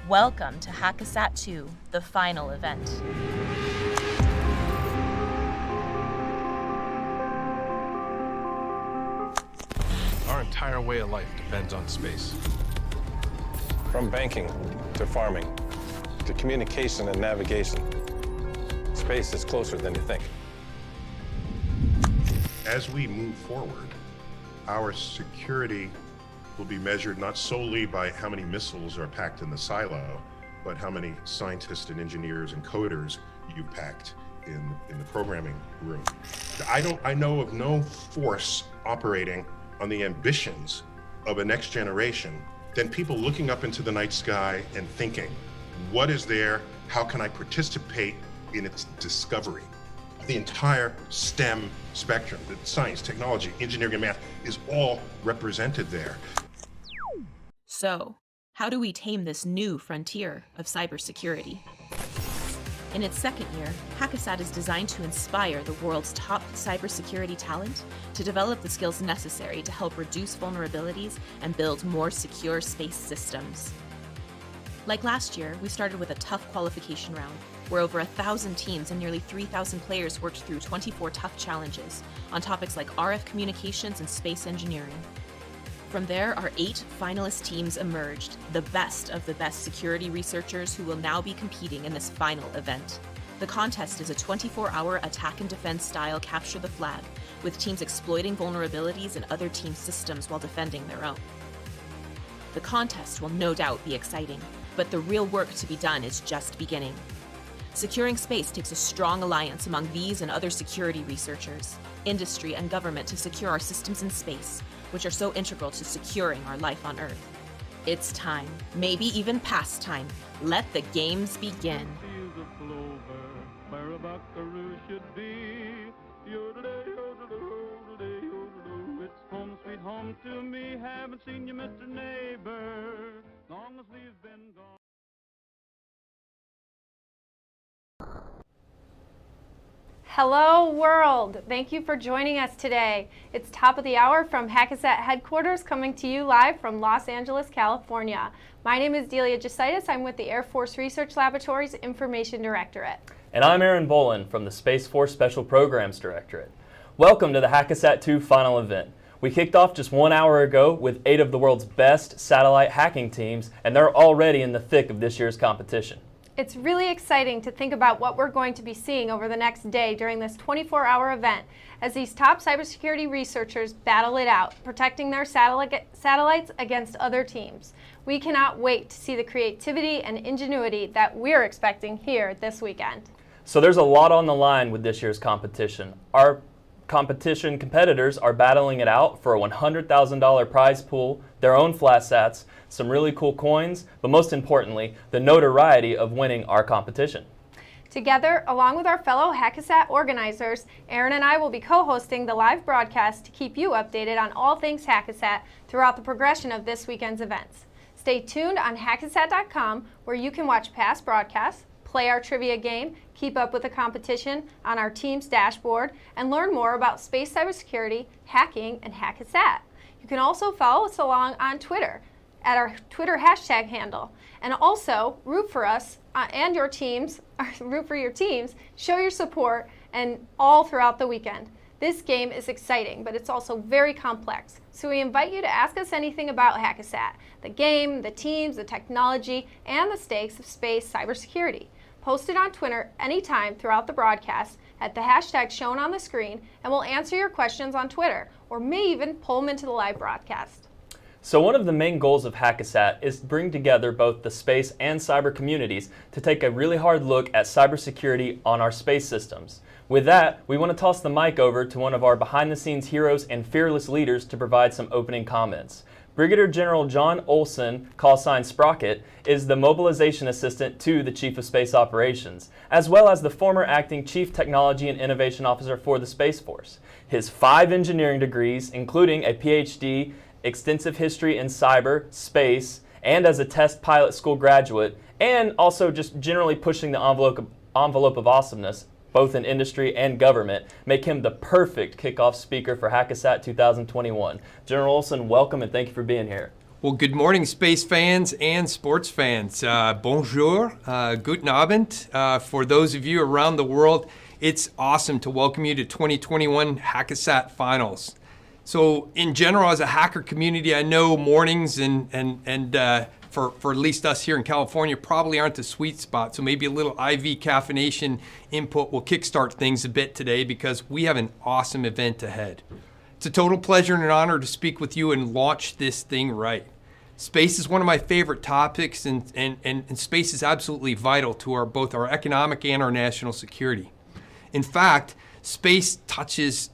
Welcome to HAS2, the final event. Our entire way of life depends on space. From banking to farming to communication and navigation, space is closer than you think. As we move forward, our security will be measured not solely by how many missiles are packed in the silo, but how many scientists and engineers and coders you've packed in the programming room. I know of no force operating on the ambitions of a next generation than people looking up into the night sky and thinking, what is there? How can I participate in its discovery? The entire STEM spectrum, the science, technology, engineering, and math is all represented there. So, how do we tame this new frontier of cybersecurity? In its second year, HAS2 is designed to inspire the world's top cybersecurity talent to develop the skills necessary to help reduce vulnerabilities and build more secure space systems. Like last year, we started with a tough qualification round, where over 1,000 teams and nearly 3,000 players worked through 24 tough challenges on topics like RF communications and space engineering. From there, our 8 finalist teams emerged, the best of the best security researchers who will now be competing in this final event. The contest is a 24-hour attack and defense style capture the flag, with teams exploiting vulnerabilities in other team systems while defending their own. The contest will no doubt be exciting, but the real work to be done is just beginning. Securing space takes a strong alliance among these and other security researchers, industry, and government to secure our systems in space, which are so integral to securing our life on Earth. It's time, maybe even past time. Let the games begin. It's home sweet home to me. Haven't seen you, Mr. Neighbor, long as we've been gone. Hello world! Thank you for joining us today. It's top of the hour from HAS2 headquarters, coming to you live from Los Angeles, California. My name is Delia Jasitis. I'm with the Air Force Research Laboratory's Information Directorate. And I'm Aaron Bolin from the Space Force Special Programs Directorate. Welcome to the HAS2 final event. We kicked off just 1 hour ago with 8 of the world's best satellite hacking teams, and they're already in the thick of this year's competition. It's really exciting to think about what we're going to be seeing over the next day during this 24-hour event as these top cybersecurity researchers battle it out, protecting their satellites against other teams. We cannot wait to see the creativity and ingenuity that we're expecting here this weekend. So there's a lot on the line with this year's competition. Our competition competitors are battling it out for a $100,000 prize pool, their own flat sats, some really cool coins, but most importantly, the notoriety of winning our competition. Together, along with our fellow HAS2 organizers, Aaron and I will be co-hosting the live broadcast to keep you updated on all things HAS2 throughout the progression of this weekend's events. Stay tuned on HAS2.com, where you can watch past broadcasts, play our trivia game, keep up with the competition on our team's dashboard, and learn more about space cybersecurity, hacking, and HAS2. You can also follow us along on Twitter at our Twitter hashtag handle, and also root for us and your teams, root for your teams, show your support, and all throughout the weekend. This game is exciting, but it's also very complex. So we invite you to ask us anything about HAS2, the game, the teams, the technology, and the stakes of space cybersecurity. Post it on Twitter anytime throughout the broadcast at the hashtag shown on the screen, and we'll answer your questions on Twitter, or may even pull them into the live broadcast. So one of the main goals of HAS2 is to bring together both the space and cyber communities to take a really hard look at cybersecurity on our space systems. With that, we want to toss the mic over to one of our behind-the-scenes heroes and fearless leaders to provide some opening comments. Brigadier General John Olson, call sign Sprocket, is the mobilization assistant to the Chief of Space Operations, as well as the former acting Chief Technology and Innovation Officer for the Space Force. His 5 engineering degrees, including a PhD, extensive history in cyber, space, and as a test pilot school graduate, and also just generally pushing the envelope of awesomeness, both in industry and government, make him the perfect kickoff speaker for HAS2 2021. General Olson, welcome and thank you for being here. Well, good morning, space fans and sports fans. Bonjour, guten Abend. For those of you around the world, it's awesome to welcome you to 2021 HACCASAT Finals. So, in general, as a hacker community, I know mornings and for at least us here in California probably aren't the sweet spot. So maybe a little IV caffeination input will kickstart things a bit today because we have an awesome event ahead. It's a total pleasure and an honor to speak with you and launch this thing right. Space is one of my favorite topics, and space is absolutely vital to both our economic and our national security. In fact, space touches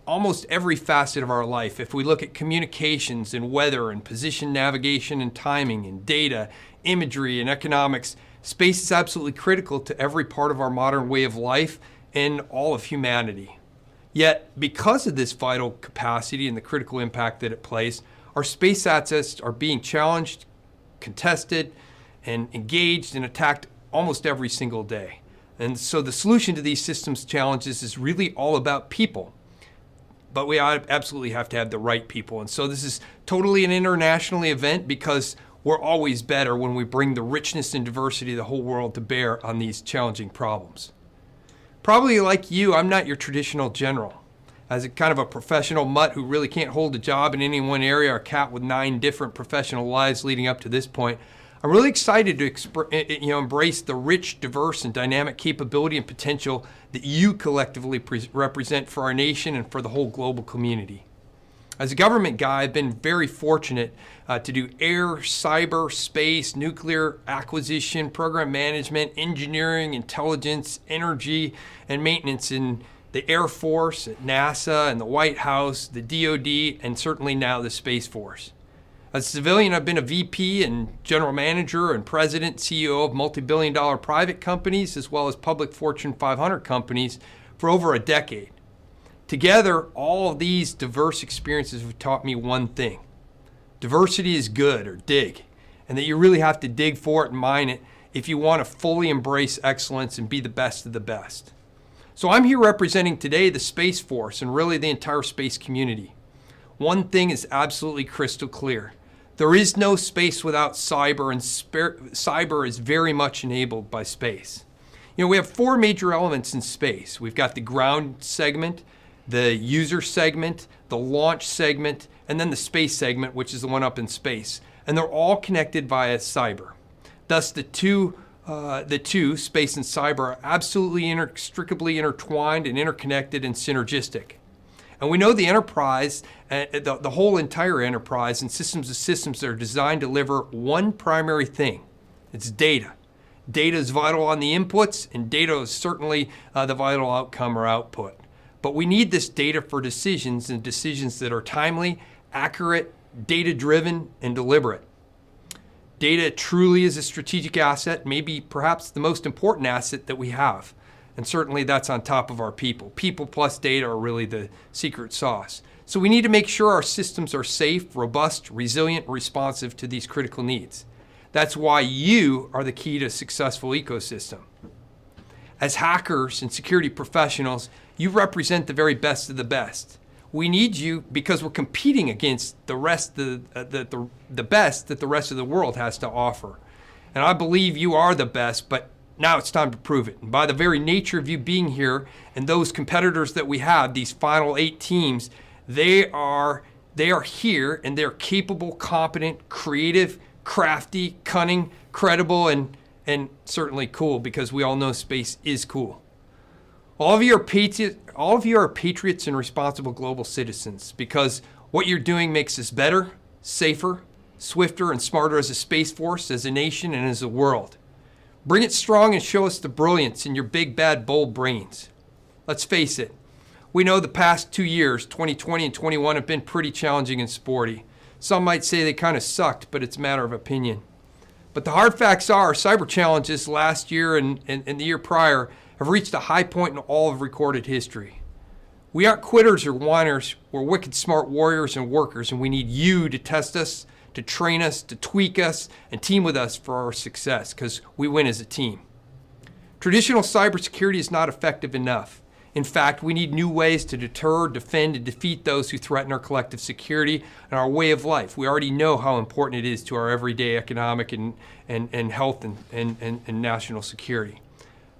almost every facet of our life. If we look at communications and weather and position navigation and timing and data, imagery and economics, space is absolutely critical to every part of our modern way of life and all of humanity. Yet, because of this vital capacity and the critical impact that it plays, our space assets are being challenged, contested, and engaged and attacked almost every single day. And so the solution to these systems challenges is really all about people. But we absolutely have to have the right people. And so this is totally an international event because we're always better when we bring the richness and diversity of the whole world to bear on these challenging problems. Probably like you, I'm not your traditional general. As a kind of a professional mutt who really can't hold a job in any one area, or a cat with 9 different professional lives leading up to this point, I'm really excited to embrace the rich, diverse, and dynamic capability and potential that you collectively represent for our nation and for the whole global community. As a government guy, I've been very fortunate to do air, cyber, space, nuclear acquisition, program management, engineering, intelligence, energy, and maintenance in the Air Force, at NASA, and the White House, the DoD, and certainly now the Space Force. As a civilian, I've been a VP and general manager and president, CEO of multi-billion-dollar private companies, as well as public Fortune 500 companies for over a decade. Together, all of these diverse experiences have taught me one thing. Diversity is good, or dig, and that you really have to dig for it and mine it if you want to fully embrace excellence and be the best of the best. So I'm here representing today the Space Force and really the entire space community. One thing is absolutely crystal clear. There is no space without cyber, and cyber is very much enabled by space. We have 4 major elements in space. We've got the ground segment, the user segment, the launch segment, and then the space segment, which is the one up in space. And they're all connected via cyber. Thus, the two, space and cyber, are absolutely inextricably intertwined and interconnected and synergistic. And we know the enterprise, the whole entire enterprise and systems of systems that are designed to deliver one primary thing. It's data. Data is vital on the inputs, and data is certainly the vital outcome or output. But we need this data for decisions, and decisions that are timely, accurate, data-driven, and deliberate. Data truly is a strategic asset, maybe perhaps the most important asset that we have. And certainly that's on top of our people. People plus data are really the secret sauce. So we need to make sure our systems are safe, robust, resilient, responsive to these critical needs. That's why you are the key to a successful ecosystem. As hackers and security professionals, you represent the very best of the best. We need you because we're competing against the rest of the best that the rest of the world has to offer. And I believe you are the best, but now it's time to prove it. And by the very nature of you being here and those competitors that we have, these final 8 teams, they are here, and they're capable, competent, creative, crafty, cunning, credible, and certainly cool, because we all know space is cool. All of you are patriots and responsible global citizens, because what you're doing makes us better, safer, swifter, and smarter as a space force, as a nation, and as a world. Bring it strong and show us the brilliance in your big, bad, bold brains. Let's face it, we know the past 2 years, 2020 and 21, have been pretty challenging and sporty. Some might say they kind of sucked, but it's a matter of opinion. But the hard facts are, cyber challenges last year and the year prior have reached a high point in all of recorded history. We aren't quitters or whiners. We're wicked smart warriors and workers, and we need you to test us, to train us, to tweak us, and team with us for our success, because we win as a team. Traditional cybersecurity is not effective enough. In fact, we need new ways to deter, defend, and defeat those who threaten our collective security and our way of life. We already know how important it is to our everyday economic and health and national security.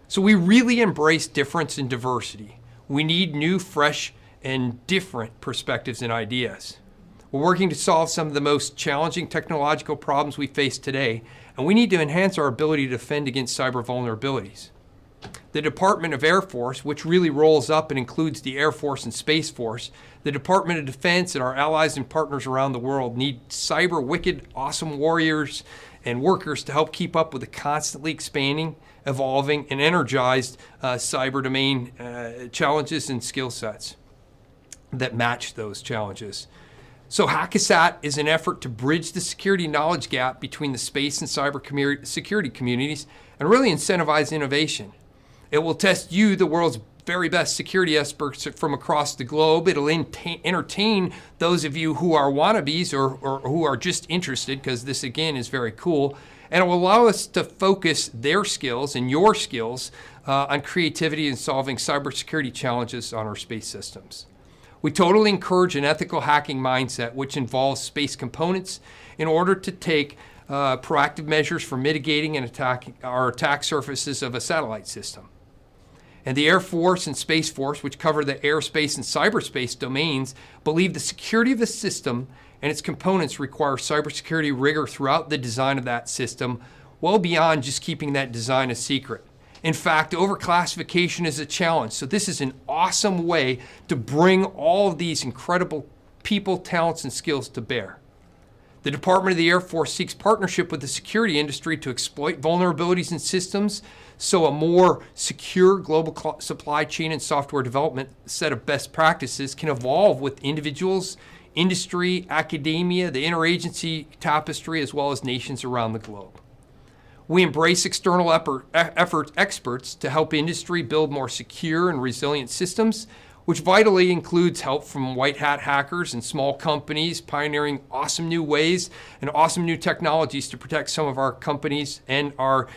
So we really embrace difference and diversity. We need new, fresh, and different perspectives and ideas. We're working to solve some of the most challenging technological problems we face today, and we need to enhance our ability to defend against cyber vulnerabilities. The Department of Air Force, which really rolls up and includes the Air Force and Space Force, the Department of Defense, and our allies and partners around the world need cyber wicked, awesome warriors and workers to help keep up with the constantly expanding, evolving, and energized cyber domain challenges and skill sets that match those challenges. So HACASAT is an effort to bridge the security knowledge gap between the space and cyber security communities and really incentivize innovation. It will test you, the world's very best security experts from across the globe. It'll entertain those of you who are wannabes or who are just interested, because this again is very cool. And it will allow us to focus their skills and your skills on creativity and solving cybersecurity challenges on our space systems. We totally encourage an ethical hacking mindset, which involves space components in order to take proactive measures for mitigating and attacking our attack surfaces of a satellite system. And the Air Force and Space Force, which cover the airspace and cyberspace domains, believe the security of the system and its components require cybersecurity rigor throughout the design of that system, well beyond just keeping that design a secret. In fact, overclassification is a challenge. So this is an awesome way to bring all of these incredible people, talents, and skills to bear. The Department of the Air Force seeks partnership with the security industry to exploit vulnerabilities in systems so a more secure global supply chain and software development set of best practices can evolve with individuals, industry, academia, the interagency tapestry, as well as nations around the globe. We embrace external experts to help industry build more secure and resilient systems, which vitally includes help from white hat hackers and small companies pioneering awesome new ways and awesome new technologies to protect some of our companies and our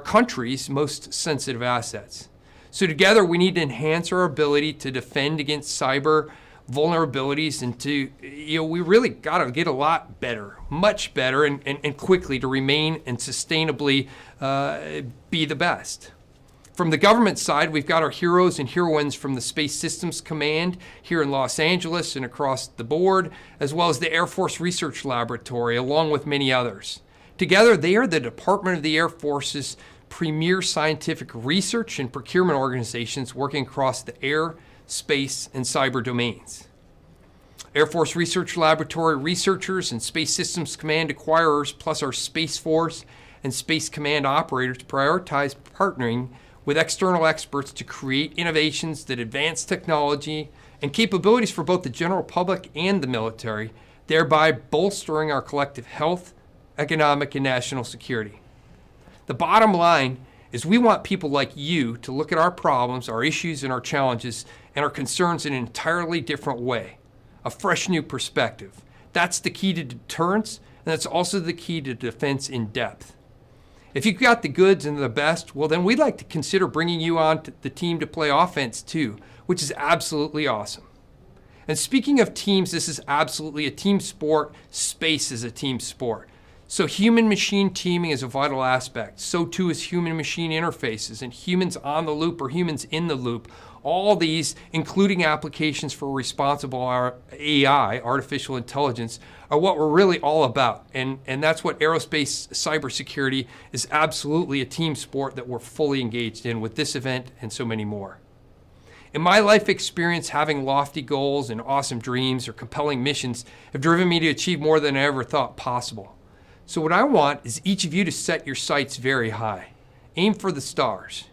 country's most sensitive assets. So together we need to enhance our ability to defend against cyber vulnerabilities and we really got to get a lot better, much better, and quickly to remain and sustainably be the best. From the government side, we've got our heroes and heroines from the Space Systems Command here in Los Angeles and across the board, as well as the Air Force Research Laboratory, along with many others. Together, they are the Department of the Air Force's premier scientific research and procurement organizations working across the air, space, and cyber domains. Air Force Research Laboratory researchers and Space Systems Command acquirers, plus our Space Force and Space Command operators prioritize partnering with external experts to create innovations that advance technology and capabilities for both the general public and the military, thereby bolstering our collective health, economic, and national security. The bottom line is we want people like you to look at our problems, our issues, and our challenges and our concerns in an entirely different way, a fresh new perspective. That's the key to deterrence, and that's also the key to defense in depth. If you've got the goods and the best, well then we'd like to consider bringing you on to the team to play offense too, which is absolutely awesome. And speaking of teams, this is absolutely a team sport. Space is a team sport. So human-machine teaming is a vital aspect. So too is human-machine interfaces and humans on the loop or humans in the loop. All these, including applications for responsible AI, artificial intelligence, are what we're really all about. And that's what aerospace cybersecurity is absolutely a team sport that we're fully engaged in with this event and so many more. In my life experience, having lofty goals and awesome dreams or compelling missions have driven me to achieve more than I ever thought possible. So what I want is each of you to set your sights very high. Aim for the stars.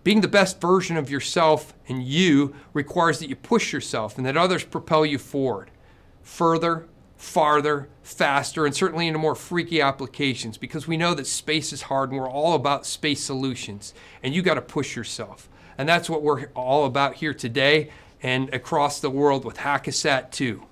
Being the best version of yourself and you requires that you push yourself and that others propel you forward, further, farther, faster, and certainly into more freaky applications, because we know that space is hard and we're all about space solutions, and you got to push yourself. And that's what we're all about here today and across the world with HACASAT 2.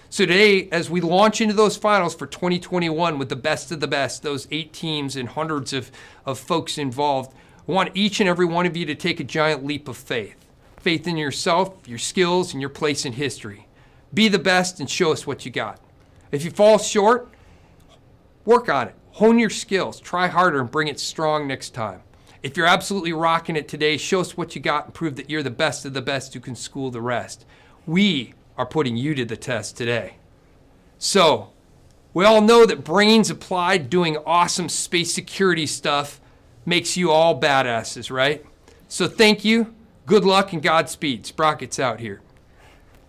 So today, as we launch into those finals for 2021 with the best of the best, those 8 teams and hundreds of folks involved, I want each and every one of you to take a giant leap of faith. faith in yourself, your skills, and your place in history. Be the best and show us what you got. If you fall short, work on it. Hone your skills. Try harder and bring it strong next time. If you're absolutely rocking it today, show us what you got and prove that you're the best of the best who can school the rest. We are putting you to the test today. So, we all know that brains applied doing awesome space security stuff makes you all badasses, right? So thank you, good luck, and Godspeed. Sprockets out here.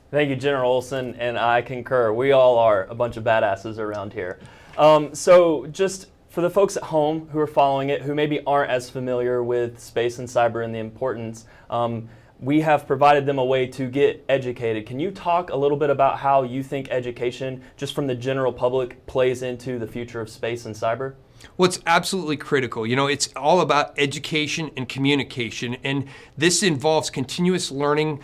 Thank you, General Olson, and I concur. We all are a bunch of badasses around here. So just for the folks at home who are following it, who maybe aren't as familiar with space and cyber and the importance, we have provided them a way to get educated. Can you talk a little bit about how you think education, just from the general public, plays into the future of space and cyber? Well, it's absolutely critical. You know, it's all about education and communication, and this involves continuous learning,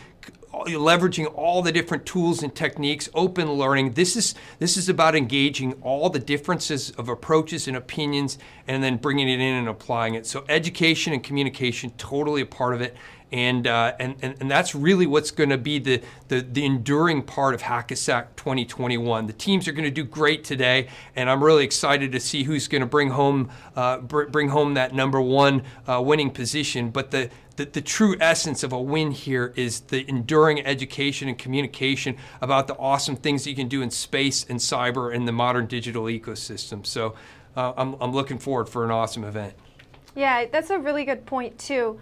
leveraging all the different tools and techniques, open learning. This is about engaging all the differences of approaches and opinions and then bringing it in and applying it. So education and communication, totally a part of it. And that's really what's going to be the enduring part of HACASAT 2021. The teams are going to do great today, and I'm really excited to see who's going to bring home that number one winning position. But the true essence of a win here is the enduring education and communication about the awesome things that you can do in space and cyber and the modern digital ecosystem. So I'm looking forward for an awesome event. Yeah, that's a really good point too.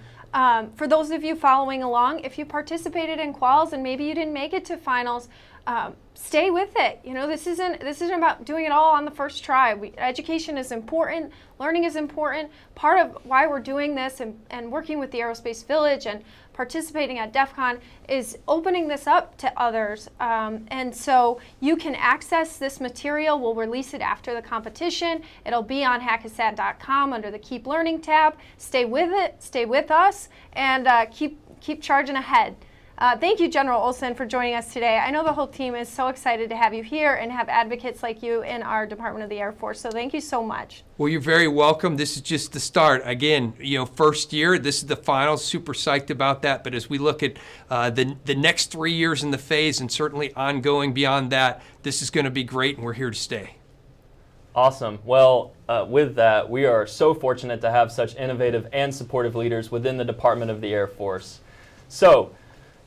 For those of you following along, if you participated in quals and maybe you didn't make it to finals, stay with it. You know, this isn't about doing it all on the first try. Education is important, learning is important. Part of why we're doing this and working with the Aerospace Village and participating at DEF CON is opening this up to others. And so you can access this material. We'll release it after the competition. It'll be on hackasat.com under the Keep Learning tab. Stay with it, stay with us, and keep charging ahead. Thank you, General Olson, for joining us today. I know the whole team is so excited to have you here and have advocates like you in our Department of the Air Force, so thank you so much. Well, you're very welcome. This is just the start. Again, you know, first year, this is the finals, super psyched about that, but as we look at the next 3 years in the phase and certainly ongoing beyond that, this is going to be great and we're here to stay. Awesome. Well, with that, we are so fortunate to have such innovative and supportive leaders within the Department of the Air Force. So,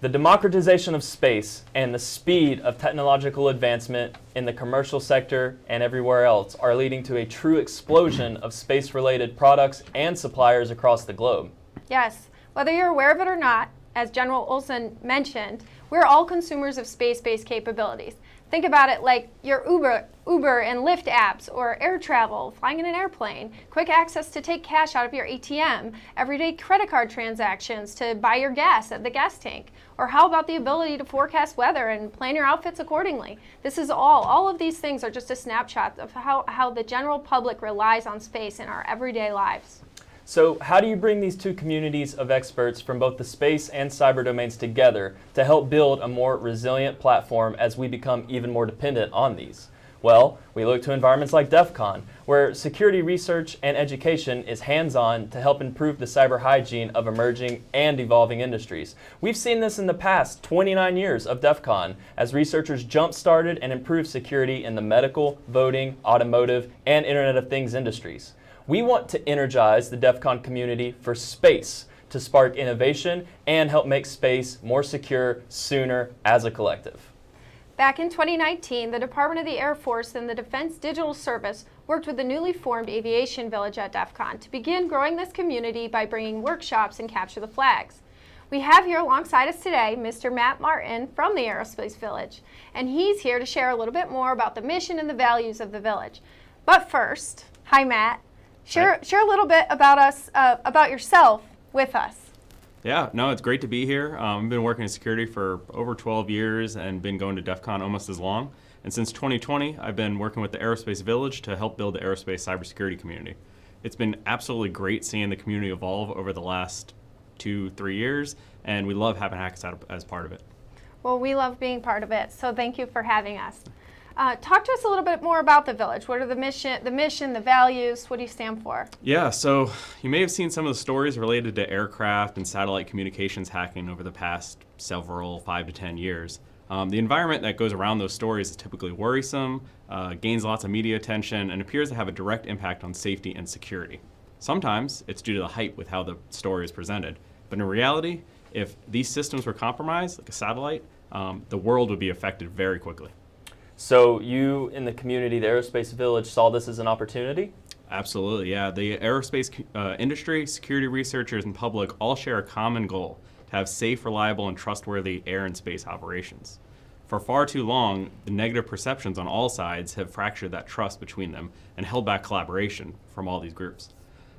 the democratization of space and the speed of technological advancement in the commercial sector and everywhere else are leading to a true explosion of space-related products and suppliers across the globe. Yes, whether you're aware of it or not, as General Olson mentioned, we're all consumers of space-based capabilities. Think about it like your Uber and Lyft apps, or air travel, flying in an airplane, quick access to take cash out of your ATM, everyday credit card transactions to buy your gas at the gas tank, or how about the ability to forecast weather and plan your outfits accordingly? This is all of these things are just a snapshot of how the general public relies on space in our everyday lives. So how do you bring these two communities of experts from both the space and cyber domains together to help build a more resilient platform as we become even more dependent on these? Well, we look to environments like DEF CON, where security research and education is hands-on to help improve the cyber hygiene of emerging and evolving industries. We've seen this in the past 29 years of DEF CON as researchers jump-started and improved security in the medical, voting, automotive, and Internet of Things industries. We want to energize the DEF CON community for space to spark innovation and help make space more secure sooner as a collective. Back in 2019, the Department of the Air Force and the Defense Digital Service worked with the newly formed Aviation Village at DEF CON to begin growing this community by bringing workshops and capture the flags. We have here alongside us today Mr. Matt Martin from the Aerospace Village, and he's here to share a little bit more about the mission and the values of the village. But first, hi Matt. Share a little bit about yourself with us. Yeah, no, it's great to be here. I've been working in security for over 12 years and been going to DEF CON almost as long. And since 2020, I've been working with the Aerospace Village to help build the aerospace cybersecurity community. It's been absolutely great seeing the community evolve over the last 2-3 years, and we love having HACASAT as part of it. Well, we love being part of it, so thank you for having us. Talk to us a little bit more about the Village. What are the mission, the values? What do you stand for? Yeah, so you may have seen some of the stories related to aircraft and satellite communications hacking over the past several 5 to 10 years. The environment that goes around those stories is typically worrisome, gains lots of media attention, and appears to have a direct impact on safety and security. Sometimes it's due to the hype with how the story is presented, but in reality, if these systems were compromised, like a satellite, the world would be affected very quickly. So you in the community, the Aerospace Village, saw this as an opportunity? Absolutely, yeah. The aerospace industry, security researchers, and public all share a common goal: to have safe, reliable, and trustworthy air and space operations. For far too long, the negative perceptions on all sides have fractured that trust between them and held back collaboration from all these groups.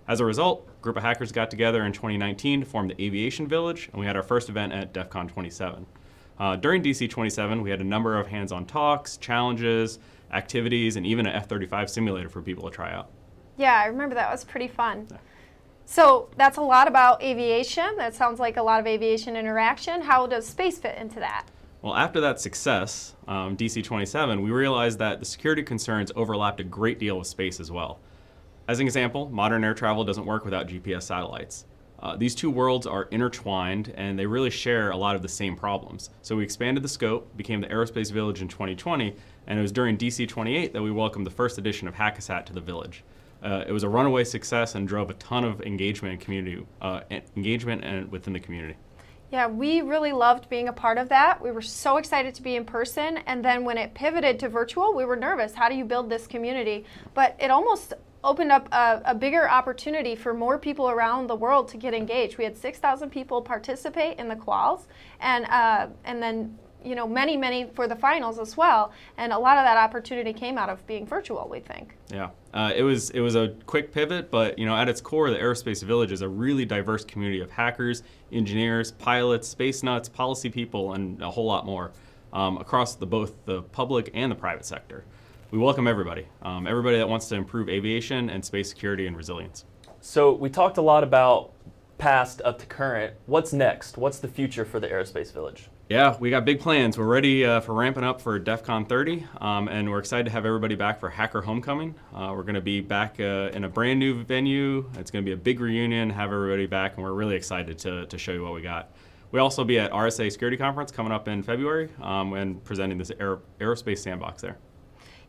As a result, a group of hackers got together in 2019 to form the Aviation Village, and we had our first event at DEF CON 27. During DC 27, we had a number of hands-on talks, challenges, activities, and even an F-35 simulator for people to try out. Yeah, I remember that was pretty fun. Yeah. So that's a lot about aviation. That sounds like a lot of aviation interaction. How does space fit into that? Well, after that success, DC 27, we realized that the security concerns overlapped a great deal with space as well. As an example, modern air travel doesn't work without GPS satellites. These two worlds are intertwined, and they really share a lot of the same problems. So we expanded the scope, became the Aerospace Village in 2020, and it was during DC 28 that we welcomed the first edition of HACKASAT to the Village. It was a runaway success and drove a ton of engagement and community within the community. Yeah, we really loved being a part of that. We were so excited to be in person, and then when it pivoted to virtual, we were nervous. How do you build this community? But it almost opened up a bigger opportunity for more people around the world to get engaged. We had 6,000 people participate in the quals, and then many for the finals as well. And a lot of that opportunity came out of being virtual, we think. Yeah, it was a quick pivot, but at its core, the Aerospace Village is a really diverse community of hackers, engineers, pilots, space nuts, policy people, and a whole lot more across both the public and the private sector. We welcome everybody, everybody that wants to improve aviation and space security and resilience. So we talked a lot about past up to current. What's next? What's the future for the Aerospace Village? Yeah, we got big plans. We're ready for ramping up for DEF CON 30, and we're excited to have everybody back for Hacker Homecoming. We're going to be back in a brand new venue. It's going to be a big reunion, have everybody back, and we're really excited to show you what we got. We'll also be at RSA Security Conference coming up in February and presenting this aerospace sandbox there.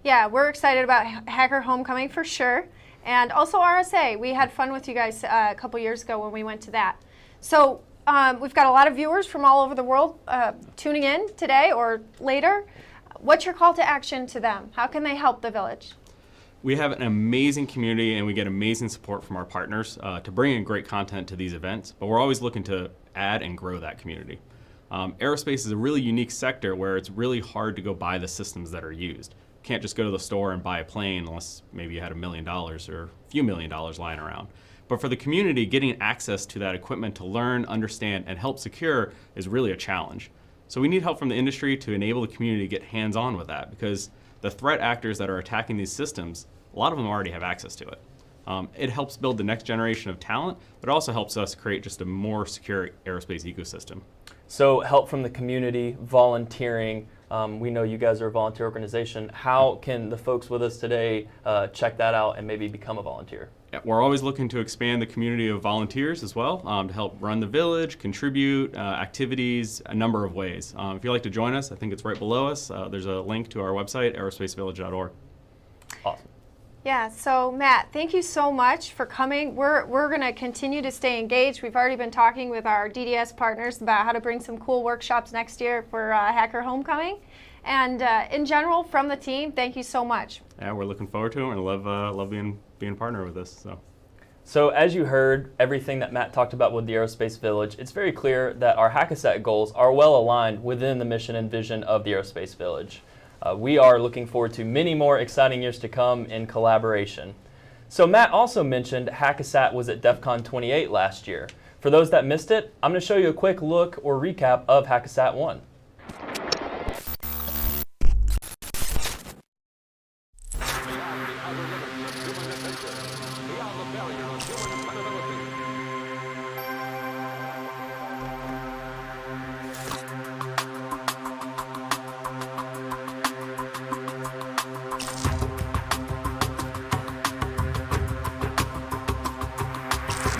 Yeah, we're excited about Hacker Homecoming for sure. And also RSA. We had fun with you guys a couple years ago when we went to that. So we've got a lot of viewers from all over the world tuning in today or later. What's your call to action to them? How can they help the Village? We have an amazing community and we get amazing support from our partners to bring in great content to these events, but we're always looking to add and grow that community. Aerospace is a really unique sector where it's really hard to go buy the systems that are used. You can't just go to the store and buy a plane unless maybe you had $1 million or a few $1 million lying around. But for the community, getting access to that equipment to learn, understand, and help secure is really a challenge. So we need help from the industry to enable the community to get hands-on with that, because the threat actors that are attacking these systems, a lot of them already have access to it. It helps build the next generation of talent, but it also helps us create just a more secure aerospace ecosystem. So help from the community, volunteering. We know you guys are a volunteer organization. How can the folks with us today check that out and maybe become a volunteer? Yeah, we're always looking to expand the community of volunteers as well to help run the Village, contribute, activities, a number of ways. If you'd like to join us, I think it's right below us. There's a link to our website, aerospacevillage.org. Awesome. Yeah, so Matt, thank you so much for coming. We're going to continue to stay engaged. We've already been talking with our DDS partners about how to bring some cool workshops next year for Hacker Homecoming. And in general, from the team, thank you so much. Yeah, we're looking forward to it and love being a partner with this. So as you heard, everything that Matt talked about with the Aerospace Village, it's very clear that our HACKASAT goals are well aligned within the mission and vision of the Aerospace Village. We are looking forward to many more exciting years to come in collaboration. So Matt also mentioned HACKASAT was at DEF CON 28 last year. For those that missed it, I'm going to show you a quick look or recap of HACKASAT 1.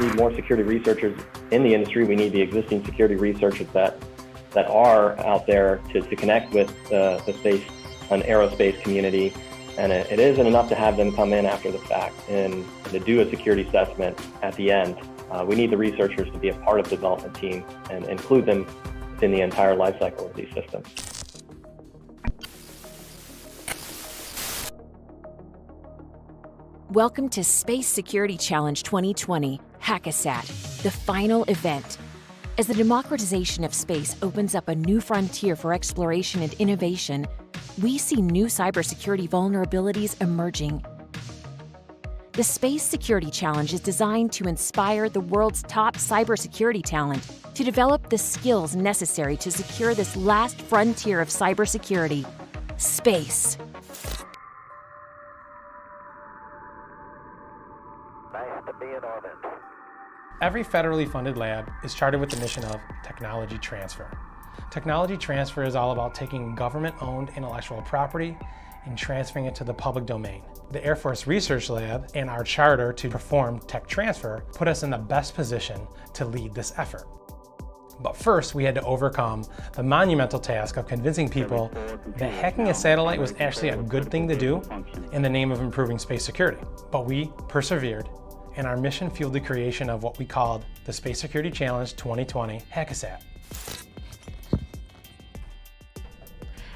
need more security researchers in the industry. We need the existing security researchers that are out there to connect with the space and aerospace community. And it isn't enough to have them come in after the fact and to do a security assessment at the end. We need the researchers to be a part of the development team and include them in the entire life cycle of these systems. Welcome to Space Security Challenge 2020, HACASAT, the final event. As the democratization of space opens up a new frontier for exploration and innovation, we see new cybersecurity vulnerabilities emerging. The Space Security Challenge is designed to inspire the world's top cybersecurity talent to develop the skills necessary to secure this last frontier of cybersecurity, space. Nice to be in orbit. Every federally funded lab is chartered with the mission of technology transfer. Technology transfer is all about taking government-owned intellectual property and transferring it to the public domain. The Air Force Research Lab and our charter to perform tech transfer put us in the best position to lead this effort. But first, we had to overcome the monumental task of convincing people that hacking a satellite was actually a good thing to do in the name of improving space security. But we persevered, and our mission fueled the creation of what we called the Space Security Challenge 2020 HACASAT.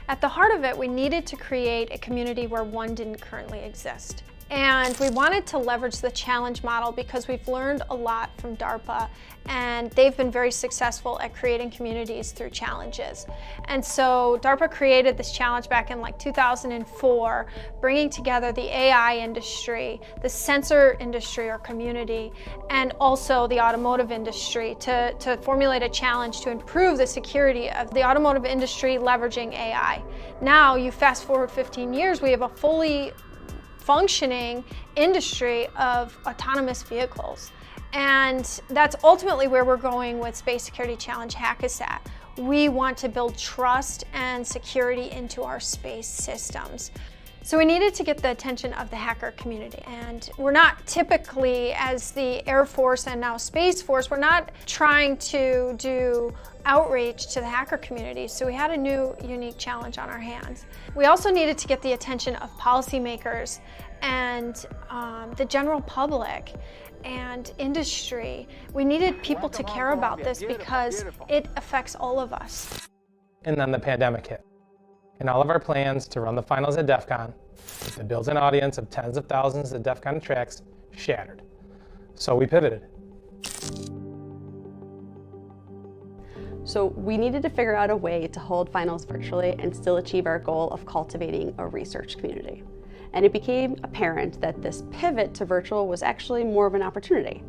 At the heart of it, we needed to create a community where one didn't currently exist. And we wanted to leverage the challenge model because we've learned a lot from DARPA, and they've been very successful at creating communities through challenges. And so DARPA created this challenge back in like 2004, bringing together the AI industry, the sensor industry or community, and also the automotive industry to formulate a challenge to improve the security of the automotive industry leveraging AI. Now, you fast forward 15 years, we have a fully functioning industry of autonomous vehicles. And that's ultimately where we're going with Space Security Challenge HACASAT. We want to build trust and security into our space systems. So we needed to get the attention of the hacker community. And we're not typically, as the Air Force and now Space Force, we're not trying to do outreach to the hacker community. So we had a new, unique challenge on our hands. We also needed to get the attention of policymakers and the general public and industry. We needed people to care about this because it affects all of us. And then the pandemic hit. And all of our plans to run the finals at DEF CON, with the built-in audience of tens of thousands at DEF CON tracks, shattered. So we pivoted. So we needed to figure out a way to hold finals virtually and still achieve our goal of cultivating a research community. And it became apparent that this pivot to virtual was actually more of an opportunity.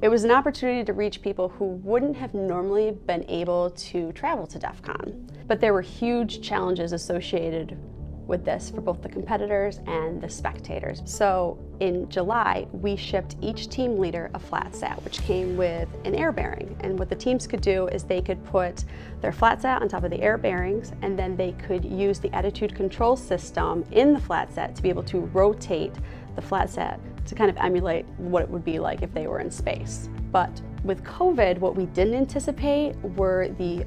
It was an opportunity to reach people who wouldn't have normally been able to travel to DEF CON. But there were huge challenges associated with this for both the competitors and the spectators. So in July, we shipped each team leader a flat-sat, which came with an air bearing. And what the teams could do is they could put their flat-sat on top of the air bearings, and then they could use the attitude control system in the flat-sat to be able to rotate the flat-sat to kind of emulate what it would be like if they were in space. But with COVID, what we didn't anticipate were the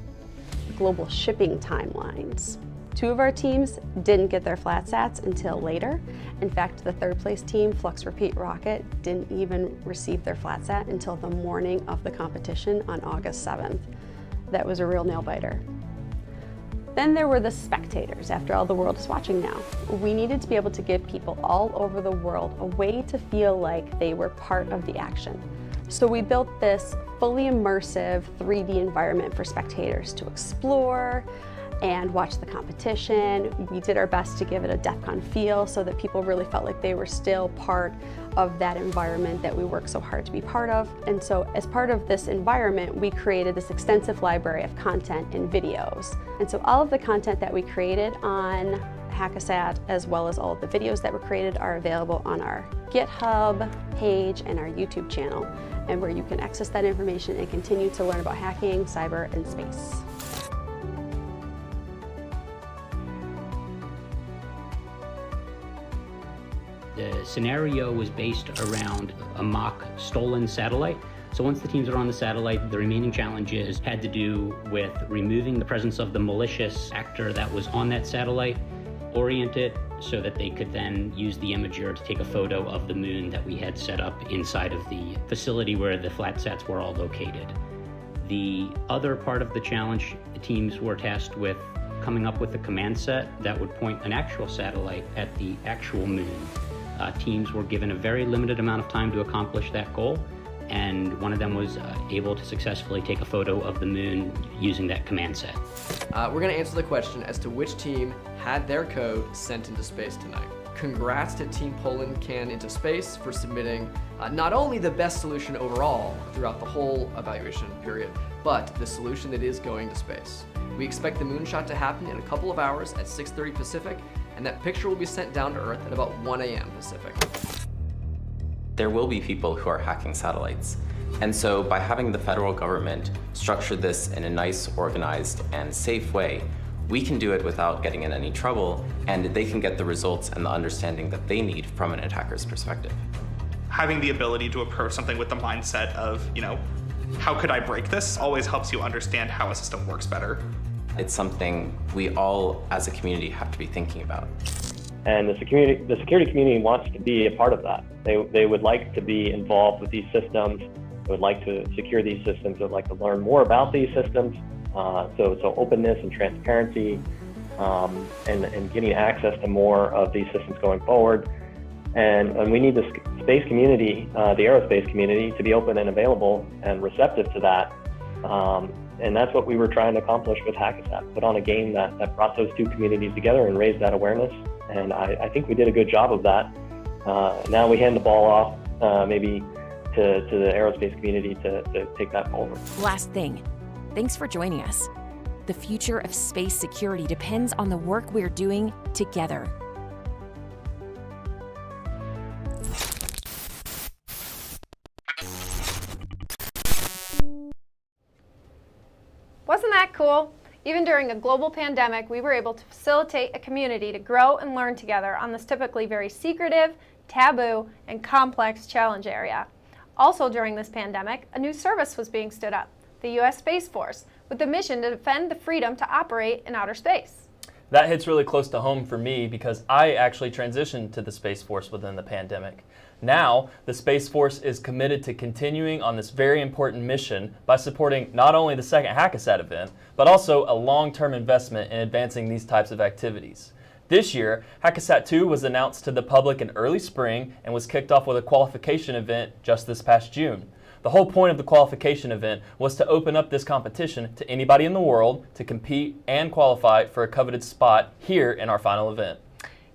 global shipping timelines. Two of our teams didn't get their flat-sats until later. In fact, the third place team, Flux Repeat Rocket, didn't even receive their flat-sat until the morning of the competition on August 7th. That was a real nail-biter. Then there were the spectators. After all, the world is watching now. We needed to be able to give people all over the world a way to feel like they were part of the action. So we built this fully immersive 3D environment for spectators to explore and watch the competition. We did our best to give it a DEF CON feel so that people really felt like they were still part of that environment that we work so hard to be part of. And so as part of this environment, we created this extensive library of content and videos. And so all of the content that we created on HACASAT, as well as all of the videos that were created, are available on our GitHub page and our YouTube channel, and where you can access that information and continue to learn about hacking, cyber, and space. The scenario was based around a mock stolen satellite So once the teams are on the satellite, the remaining challenges had to do with removing the presence of the malicious actor that was on that satellite, orient it so that they could then use the imager to take a photo of the moon that we had set up inside of the facility where the flatsats were all located. The other part of the challenge, the teams were tasked with coming up with a command set that would point an actual satellite at the actual moon. Teams were given a very limited amount of time to accomplish that goal, and one of them was able to successfully take a photo of the moon using that command set. We're going to answer the question as to which team had their code sent into space tonight. Congrats to Team Poland Can into Space for submitting not only the best solution overall throughout the whole evaluation period, but the solution that is going to space. We expect the moonshot to happen in a couple of hours at 6:30 Pacific, and that picture will be sent down to Earth at about 1 a.m. Pacific. There will be people who are hacking satellites. And so by having the federal government structure this in a nice, organized, and safe way, we can do it without getting in any trouble, and they can get the results and the understanding that they need from an attacker's perspective. Having the ability to approach something with the mindset of, how could I break this, always helps you understand how a system works better. It's something we all, as a community, have to be thinking about. And the security community wants to be a part of that. They would like to be involved with these systems. They would like to secure these systems. They would like to learn more about these systems. So openness and transparency, and getting access to more of these systems going forward. And we need the space community, the aerospace community, to be open and available and receptive to that. And that's what we were trying to accomplish with HACKASAT, put on a game that brought those two communities together and raised that awareness. And I think we did a good job of that. Now we hand the ball off maybe to the aerospace community to take that forward. Last thing, thanks for joining us. The future of space security depends on the work we're doing together. Wasn't that cool? Even during a global pandemic, we were able to facilitate a community to grow and learn together on this typically very secretive, taboo, and complex challenge area. Also during this pandemic, a new service was being stood up, the U.S. Space Force, with the mission to defend the freedom to operate in outer space. That hits really close to home for me because I actually transitioned to the Space Force within the pandemic. Now, the Space Force is committed to continuing on this very important mission by supporting not only the second HACKASAT event, but also a long-term investment in advancing these types of activities. This year, HACKASAT 2 was announced to the public in early spring and was kicked off with a qualification event just this past June. The whole point of the qualification event was to open up this competition to anybody in the world to compete and qualify for a coveted spot here in our final event.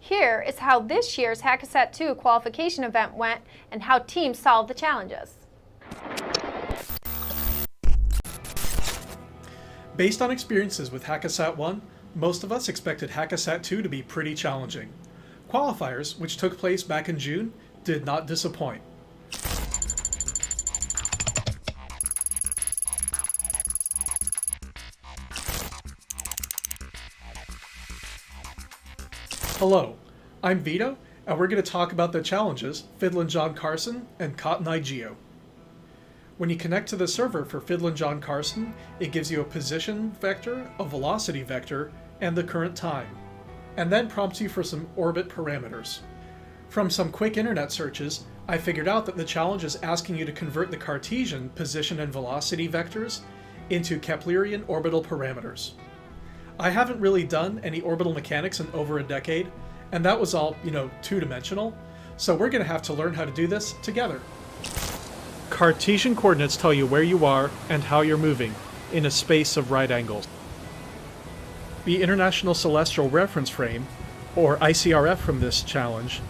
Here is how this year's HACKASAT 2 qualification event went and how teams solved the challenges. Based on experiences with HACKASAT 1, most of us expected HACKASAT 2 to be pretty challenging. Qualifiers, which took place back in June, did not disappoint. Hello, I'm Vito, and we're going to talk about the challenges Fiddlin' John Carson and Cotton Eye Geo. When you connect to the server for Fiddlin' John Carson, it gives you a position vector, a velocity vector, and the current time, and then prompts you for some orbit parameters. From some quick internet searches, I figured out that the challenge is asking you to convert the Cartesian position and velocity vectors into Keplerian orbital parameters. I haven't really done any orbital mechanics in over a decade, and that was all, two-dimensional, so we're going to have to learn how to do this together. Cartesian coordinates tell you where you are and how you're moving in a space of right angles. The International Celestial Reference Frame, or ICRF from this challenge,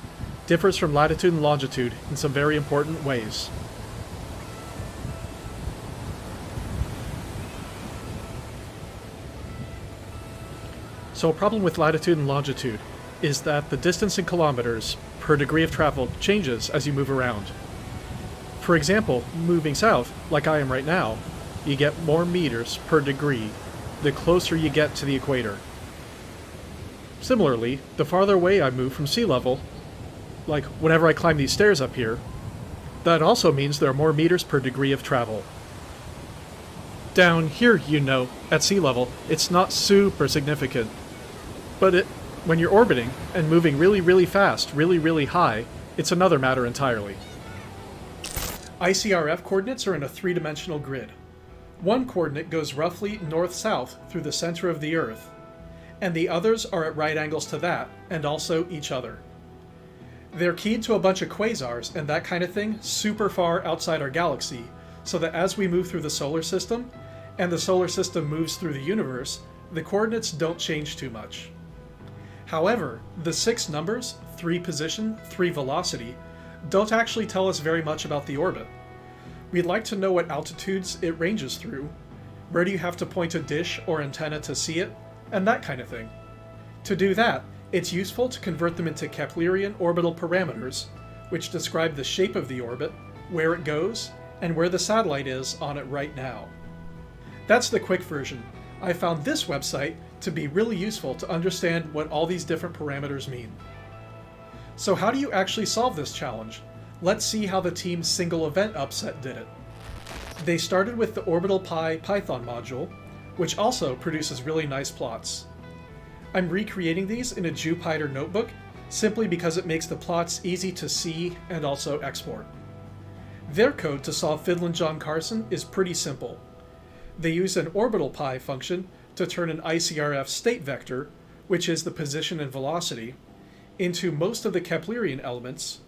differs from latitude and longitude in some very important ways. So a problem with latitude and longitude is that the distance in kilometers per degree of travel changes as you move around. For example, moving south, like I am right now, you get more meters per degree the closer you get to the equator. Similarly, the farther away I move from sea level, like whenever I climb these stairs up here, That also means there are more meters per degree of travel. Down here, at sea level, it's not super significant. But when you're orbiting and moving really, really fast, really, really high, it's another matter entirely. ICRF coordinates are in a three-dimensional grid. One coordinate goes roughly north-south through the center of the Earth, and the others are at right angles to that, and also each other. They're keyed to a bunch of quasars and that kind of thing super far outside our galaxy, so that as we move through the solar system, and the solar system moves through the universe, the coordinates don't change too much. However, the 6 numbers, 3 position, 3 velocity, don't actually tell us very much about the orbit. We'd like to know what altitudes it ranges through, where do you have to point a dish or antenna to see it, and that kind of thing. To do that, it's useful to convert them into Keplerian orbital parameters, which describe the shape of the orbit, where it goes, and where the satellite is on it right now. That's the quick version. I found this website to be really useful to understand what all these different parameters mean. So how do you actually solve this challenge? Let's see how the team's single event upset did it. They started with the Orbital Pi Python module, which also produces really nice plots. I'm recreating these in a Jupyter notebook simply because it makes the plots easy to see and also export. Their code to solve Fiddlin' John Carson is pretty simple. They use an orbital pi function to turn an ICRF state vector, which is the position and velocity, into most of the Keplerian elements.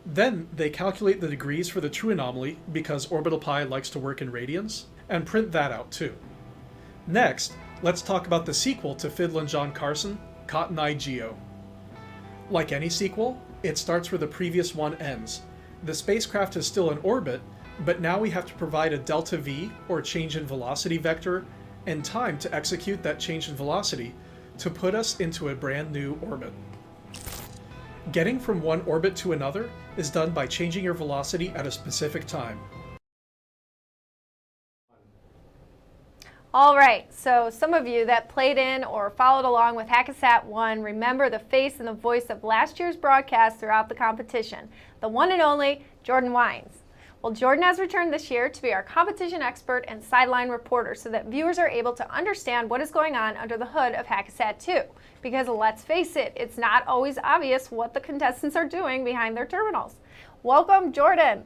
Then they calculate the degrees for the true anomaly because orbital pi likes to work in radians, and print that out too. Next, let's talk about the sequel to Fiddlin' John Carson, Cotton Eye Geo. Like any sequel, it starts where the previous one ends. The spacecraft is still in orbit, but now we have to provide a delta V, or change in velocity vector, and time to execute that change in velocity to put us into a brand new orbit. Getting from one orbit to another is done by changing your velocity at a specific time. All right, so some of you that played in or followed along with Hackasat 1 remember the face and the voice of last year's broadcast throughout the competition, the one and only Jordan Wines. Well, Jordan has returned this year to be our competition expert and sideline reporter so that viewers are able to understand what is going on under the hood of Hackasat 2. Because let's face it, it's not always obvious what the contestants are doing behind their terminals. Welcome, Jordan.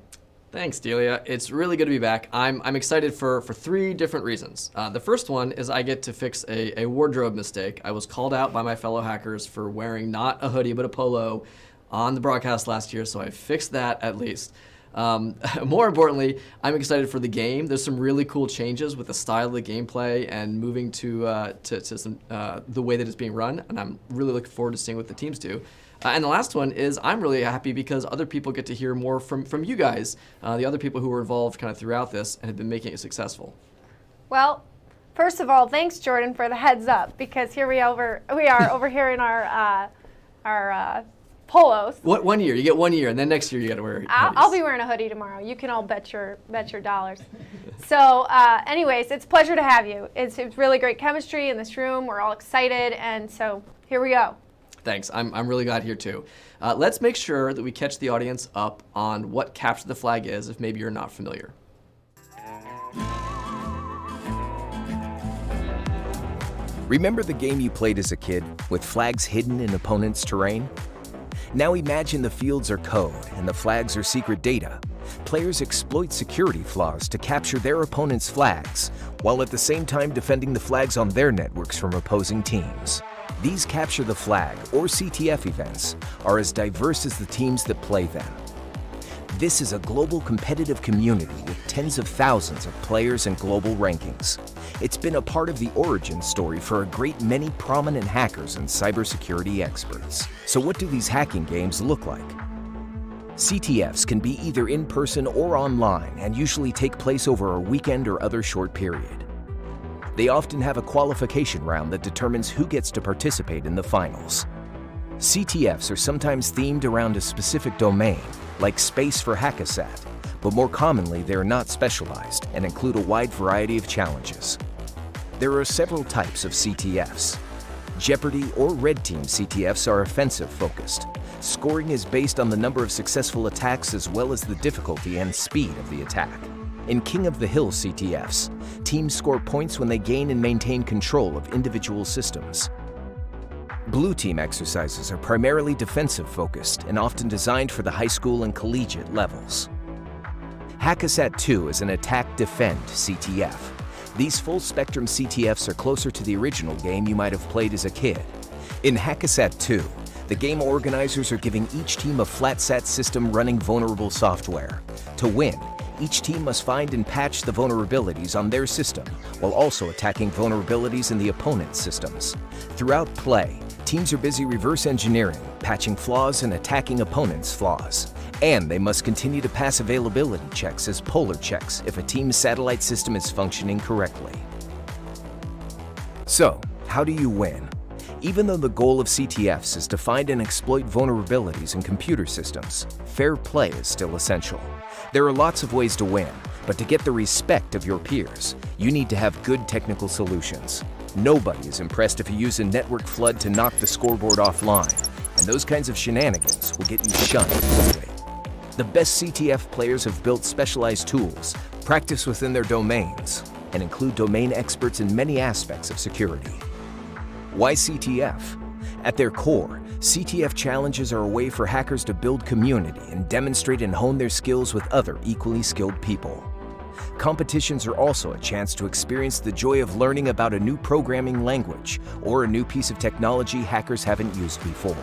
Thanks, Delia. It's really good to be back. I'm excited for 3 different reasons. The first one is I get to fix a wardrobe mistake. I was called out by my fellow hackers for wearing not a hoodie but a polo on the broadcast last year, so I fixed that at least. More importantly, I'm excited for the game. There's some really cool changes with the style of the gameplay and moving to some, the way that it's being run, and I'm really looking forward to seeing what the teams do. And the last one is I'm really happy because other people get to hear more from you guys, the other people who were involved kind of throughout this and have been making it successful. Well, first of all, thanks, Jordan, for the heads up, because here we are over here in our polos. What 1 year? You get 1 year, and then next year you got to wear. I'll be wearing a hoodie tomorrow. You can all bet your dollars. So, anyways, it's a pleasure to have you. It's really great chemistry in this room. We're all excited, and so here we go. Thanks. I'm really glad here too. Let's make sure that we catch the audience up on what Capture the Flag is, if maybe you're not familiar. Remember the game you played as a kid with flags hidden in opponents' terrain? Now imagine the fields are code and the flags are secret data. Players exploit security flaws to capture their opponent's flags, while at the same time defending the flags on their networks from opposing teams. These Capture the Flag, or CTF events, are as diverse as the teams that play them. This is a global competitive community with tens of thousands of players and global rankings. It's been a part of the origin story for a great many prominent hackers and cybersecurity experts. So what do these hacking games look like? CTFs can be either in person or online and usually take place over a weekend or other short period. They often have a qualification round that determines who gets to participate in the finals. CTFs are sometimes themed around a specific domain, like space for Hackasat, but more commonly they are not specialized and include a wide variety of challenges. There are several types of CTFs. Jeopardy or Red Team CTFs are offensive focused. Scoring is based on the number of successful attacks as well as the difficulty and speed of the attack. In King of the Hill CTFs, teams score points when they gain and maintain control of individual systems. Blue team exercises are primarily defensive focused and often designed for the high school and collegiate levels. HAS2 is an attack-defend CTF. These full-spectrum CTFs are closer to the original game you might have played as a kid. In HAS2, the game organizers are giving each team a flat-sat system running vulnerable software. To win, each team must find and patch the vulnerabilities on their system, while also attacking vulnerabilities in the opponent's systems. Throughout play, teams are busy reverse engineering, patching flaws and attacking opponents' flaws. And they must continue to pass availability checks as polar checks if a team's satellite system is functioning correctly. So, how do you win? Even though the goal of CTFs is to find and exploit vulnerabilities in computer systems, fair play is still essential. There are lots of ways to win, but to get the respect of your peers, you need to have good technical solutions. Nobody is impressed if you use a network flood to knock the scoreboard offline, and those kinds of shenanigans will get you shunned quickly. The best CTF players have built specialized tools, practice within their domains, and include domain experts in many aspects of security. Why CTF? At their core, CTF challenges are a way for hackers to build community and demonstrate and hone their skills with other equally skilled people. Competitions are also a chance to experience the joy of learning about a new programming language or a new piece of technology hackers haven't used before.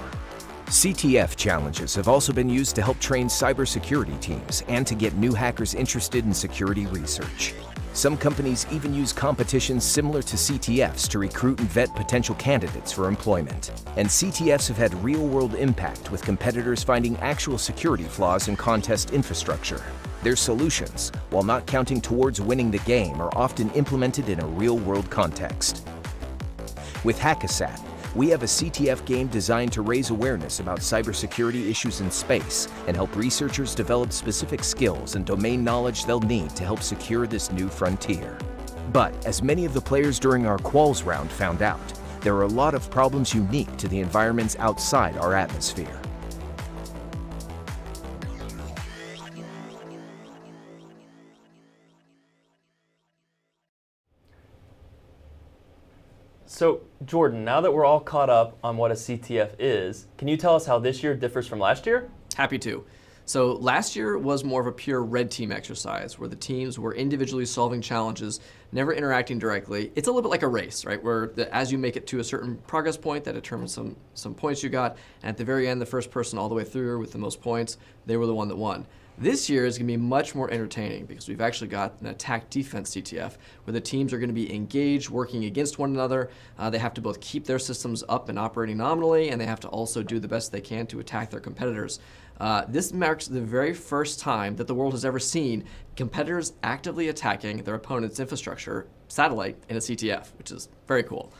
CTF challenges have also been used to help train cybersecurity teams and to get new hackers interested in security research. Some companies even use competitions similar to CTFs to recruit and vet potential candidates for employment. And CTFs have had real-world impact with competitors finding actual security flaws in contest infrastructure. Their solutions, while not counting towards winning the game, are often implemented in a real-world context. With HAS2, we have a CTF game designed to raise awareness about cybersecurity issues in space and help researchers develop specific skills and domain knowledge they'll need to help secure this new frontier. But as many of the players during our quals round found out, there are a lot of problems unique to the environments outside our atmosphere. So, Jordan, now that we're all caught up on what a CTF is, can you tell us how this year differs from last year? Happy to. So last year was more of a pure red team exercise where the teams were individually solving challenges, never interacting directly. It's a little bit like a race, right? Where as you make it to a certain progress point, that determines some points you got. And at the very end, the first person all the way through with the most points, they were the one that won. This year is going to be much more entertaining because we've actually got an attack-defense CTF where the teams are going to be engaged, working against one another. They have to both keep their systems up and operating nominally, and they have to also do the best they can to attack their competitors. This marks the very first time that the world has ever seen competitors actively attacking their opponent's infrastructure, satellite, in a CTF, which is very cool.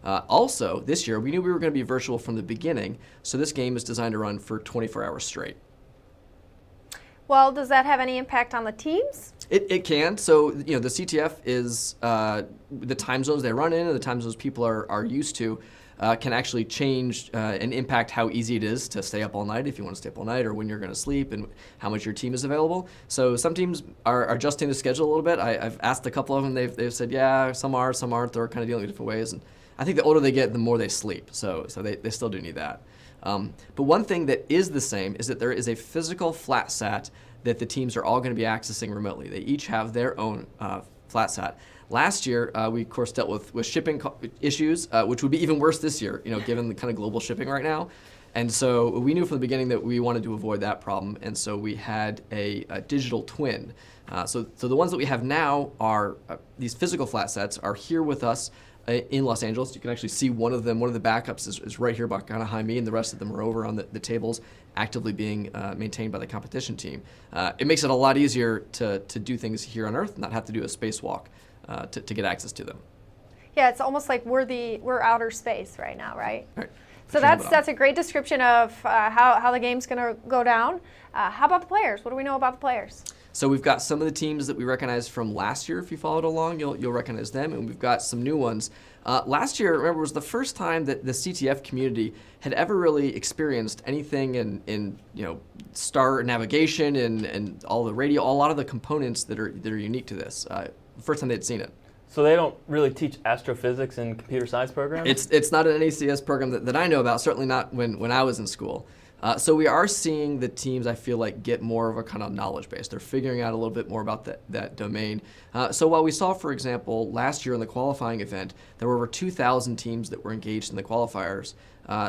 Also, this year, we knew we were going to be virtual from the beginning, so this game is designed to run for 24 hours straight. Well, does that have any impact on the teams? It can. So, the CTF is the time zones they run in and the time zones people are used to can actually change and impact how easy it is to stay up all night if you want to stay up all night, or when you're going to sleep and how much your team is available. So some teams are adjusting the schedule a little bit. I've asked a couple of them. They've said, yeah, some are, some aren't. They're kind of dealing with different ways. And I think the older they get, the more they sleep. So they still do need that. But one thing that is the same is that there is a physical flat sat that the teams are all going to be accessing remotely. They each have their own flat sat. Last year, we of course dealt with shipping issues, which would be even worse this year, given the kind of global shipping right now. And so we knew from the beginning that we wanted to avoid that problem, and so we had a digital twin. So the ones that we have now are these physical flat sets are here with us in Los Angeles. You can actually see one of them. One of the backups is right here behind me, and the rest of them are over on the tables, actively being maintained by the competition team. It makes it a lot easier to do things here on Earth, not have to do a spacewalk to get access to them. Yeah, it's almost like we're outer space right now, right? Right. So that's a great description of how the game's going to go down. How about the players? What do we know about the players? So we've got some of the teams that we recognize from last year. If you followed along, you'll recognize them, and we've got some new ones. Last year, remember, was the first time that the CTF community had ever really experienced anything in star navigation and all the radio, a lot of the components that are unique to this. First time they'd seen it. So they don't really teach astrophysics in computer science programs? It's not an ACS program that I know about, certainly not when I was in school. So we are seeing the teams, I feel like, get more of a kind of knowledge base. They're figuring out a little bit more about that domain. So while we saw, for example, last year in the qualifying event, there were over 2,000 teams that were engaged in the qualifiers.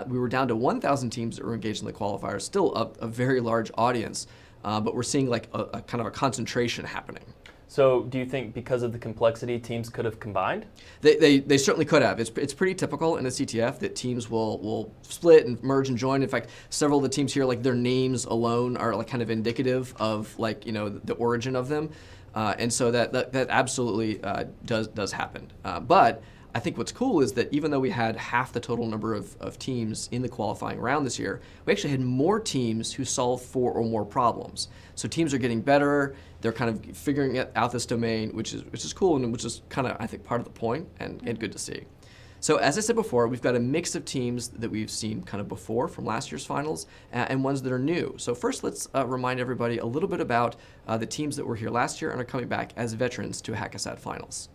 We were down to 1,000 teams that were engaged in the qualifiers, still a very large audience, but we're seeing like a kind of a concentration happening. So do you think because of the complexity, teams could have combined? They certainly could have. It's pretty typical in the CTF that teams will split and merge and join. In fact, several of the teams here, like their names alone are like kind of indicative of like, the origin of them. And so that absolutely does happen. But I think what's cool is that even though we had half the total number of teams in the qualifying round this year, we actually had more teams who solved 4 or more problems. So teams are getting better. They're kind of figuring out this domain, which is cool and which is kind of, I think, part of the point and good to see. So as I said before, we've got a mix of teams that we've seen kind of before from last year's finals and ones that are new. So first, let's remind everybody a little bit about the teams that were here last year and are coming back as veterans to HACCASAT finals.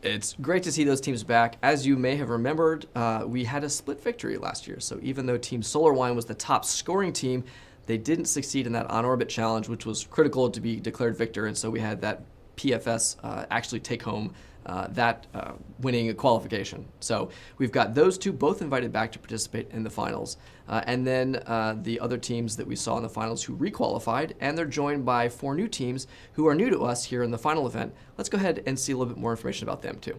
It's great to see those teams back. As you may have remembered, we had a split victory last year. So even though Team SolarWine was the top scoring team, they didn't succeed in that on-orbit challenge, which was critical to be declared victor. And so we had that PFS actually take home that winning qualification. So we've got those two both invited back to participate in the finals. And then the other teams that we saw in the finals who requalified, and they're joined by 4 new teams who are new to us here in the final event. Let's go ahead and see a little bit more information about them too.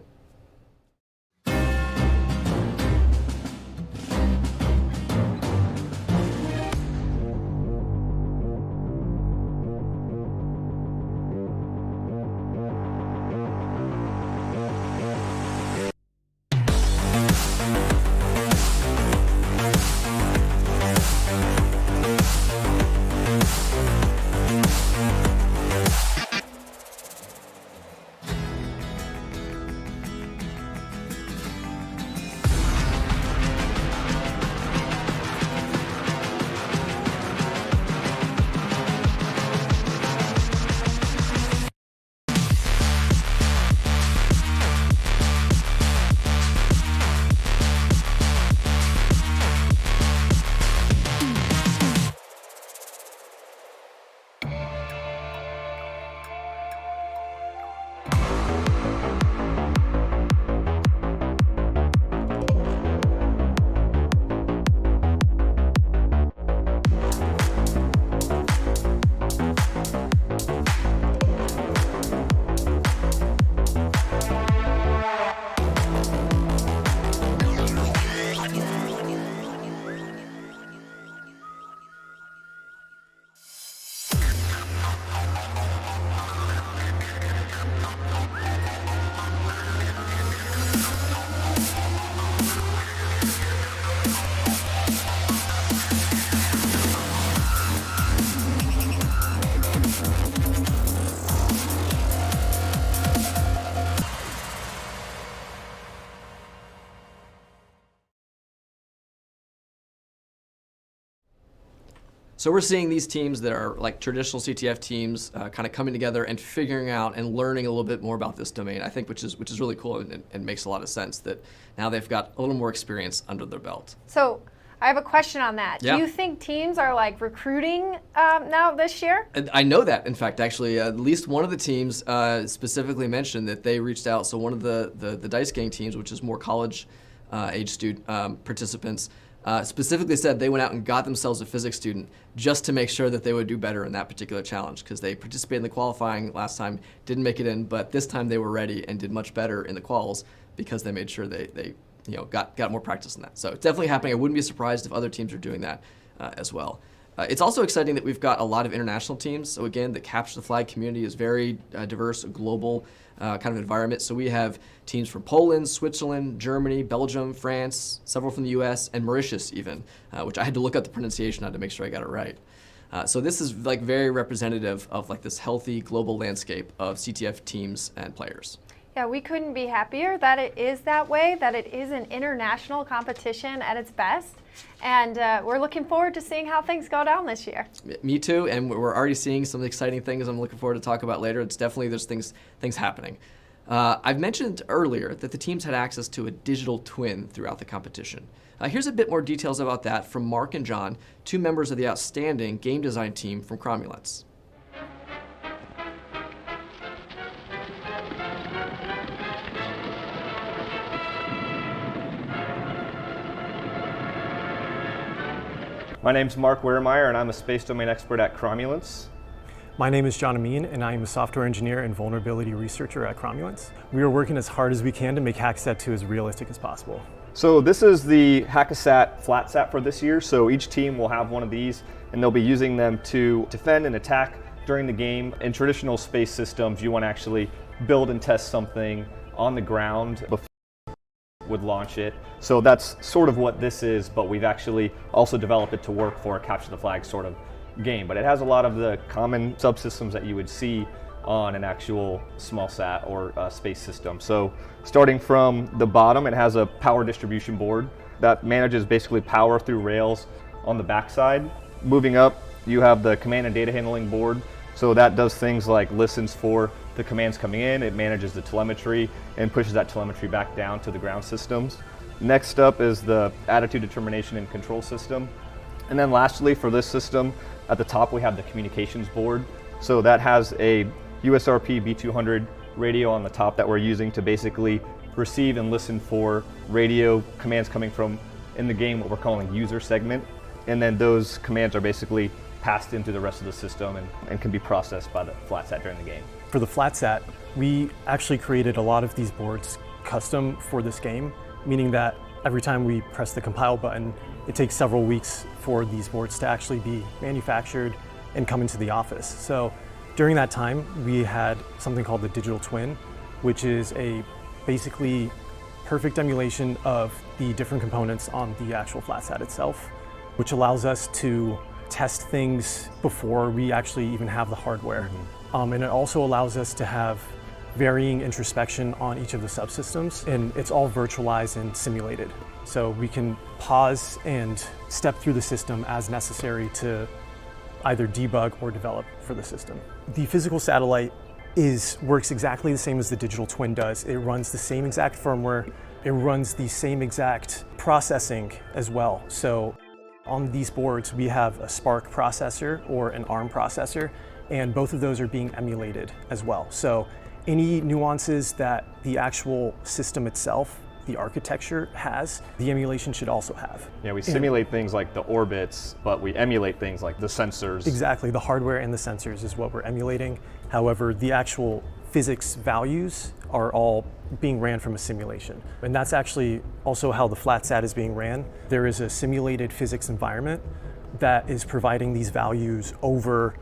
So we're seeing these teams that are like traditional CTF teams kind of coming together and figuring out and learning a little bit more about this domain, I think, which is really cool and makes a lot of sense that now they've got a little more experience under their belt. So I have a question on that. Yeah. Do you think teams are like recruiting now this year? And I know that, in fact, actually, at least one of the teams specifically mentioned that they reached out. So one of the Dice Gang teams, which is more college age student participants, specifically said they went out and got themselves a physics student just to make sure that they would do better in that particular challenge, because they participated in the qualifying last time, didn't make it in, but this time they were ready and did much better in the quals because they made sure they got more practice in that. So it's definitely happening. I wouldn't be surprised if other teams are doing that as well. It's also exciting that we've got a lot of international teams. So again, the Capture the Flag community is very diverse, global kind of environment. So we have teams from Poland, Switzerland, Germany, Belgium, France, several from the US, and Mauritius even, which I had to look up the pronunciation on to make sure I got it right. So this is like very representative of like this healthy global landscape of CTF teams and players. Yeah, we couldn't be happier that it is that way, that it is an international competition at its best. And we're looking forward to seeing how things go down this year. Me too, and we're already seeing some exciting things I'm looking forward to talk about later. It's definitely, there's things happening. I've mentioned earlier that the teams had access to a digital twin throughout the competition. Here's a bit more details about that from Mark and John, two members of the outstanding game design team from Cromulence. My name's Mark Weremeyer, and I'm a space domain expert at Cromulence. My name is John Amin, and I am a software engineer and vulnerability researcher at Cromulence. We are working as hard as we can to make HACSAT 2 as realistic as possible. So this is the HACSAT FlatSat for this year. So each team will have one of these, and they'll be using them to defend and attack during the game. In traditional space systems, you want to actually build and test something on the ground before would launch it. So that's sort of what this is, but we've actually also developed it to work for a capture the flag sort of game. But it has a lot of the common subsystems that you would see on an actual small sat or space system. So starting from the bottom, it has a power distribution board that manages basically power through rails on the backside. Moving up, you have the command and data handling board. So that does things like listens for the commands coming in, it manages the telemetry and pushes that telemetry back down to the ground systems. Next up is the attitude determination and control system. And then lastly, for this system, at the top we have the communications board. So that has a USRP B200 radio on the top that we're using to basically receive and listen for radio commands coming from, in the game, what we're calling user segment. And then those commands are basically passed into the rest of the system and can be processed by the FlatSat during the game. For the FlatSat, we actually created a lot of these boards custom for this game, meaning that every time we press the compile button, it takes several weeks for these boards to actually be manufactured and come into the office. So during that time, we had something called the digital twin, which is a basically perfect emulation of the different components on the actual FlatSat itself, which allows us to test things before we actually even have the hardware. And it also allows us to have varying introspection on each of the subsystems, and it's all virtualized and simulated. So we can pause and step through the system as necessary to either debug or develop for the system. The physical satellite works exactly the same as the digital twin does. It runs the same exact firmware, it runs the same exact processing as well. So on these boards, we have a Spark processor or an ARM processor, and both of those are being emulated as well. So any nuances that the actual system itself, the architecture has, the emulation should also have. Yeah, we simulate things like the orbits, but we emulate things like the sensors. Exactly, the hardware and the sensors is what we're emulating. However, the actual physics values are all being ran from a simulation. And that's actually also how the FlatSat is being ran. There is a simulated physics environment that is providing these values over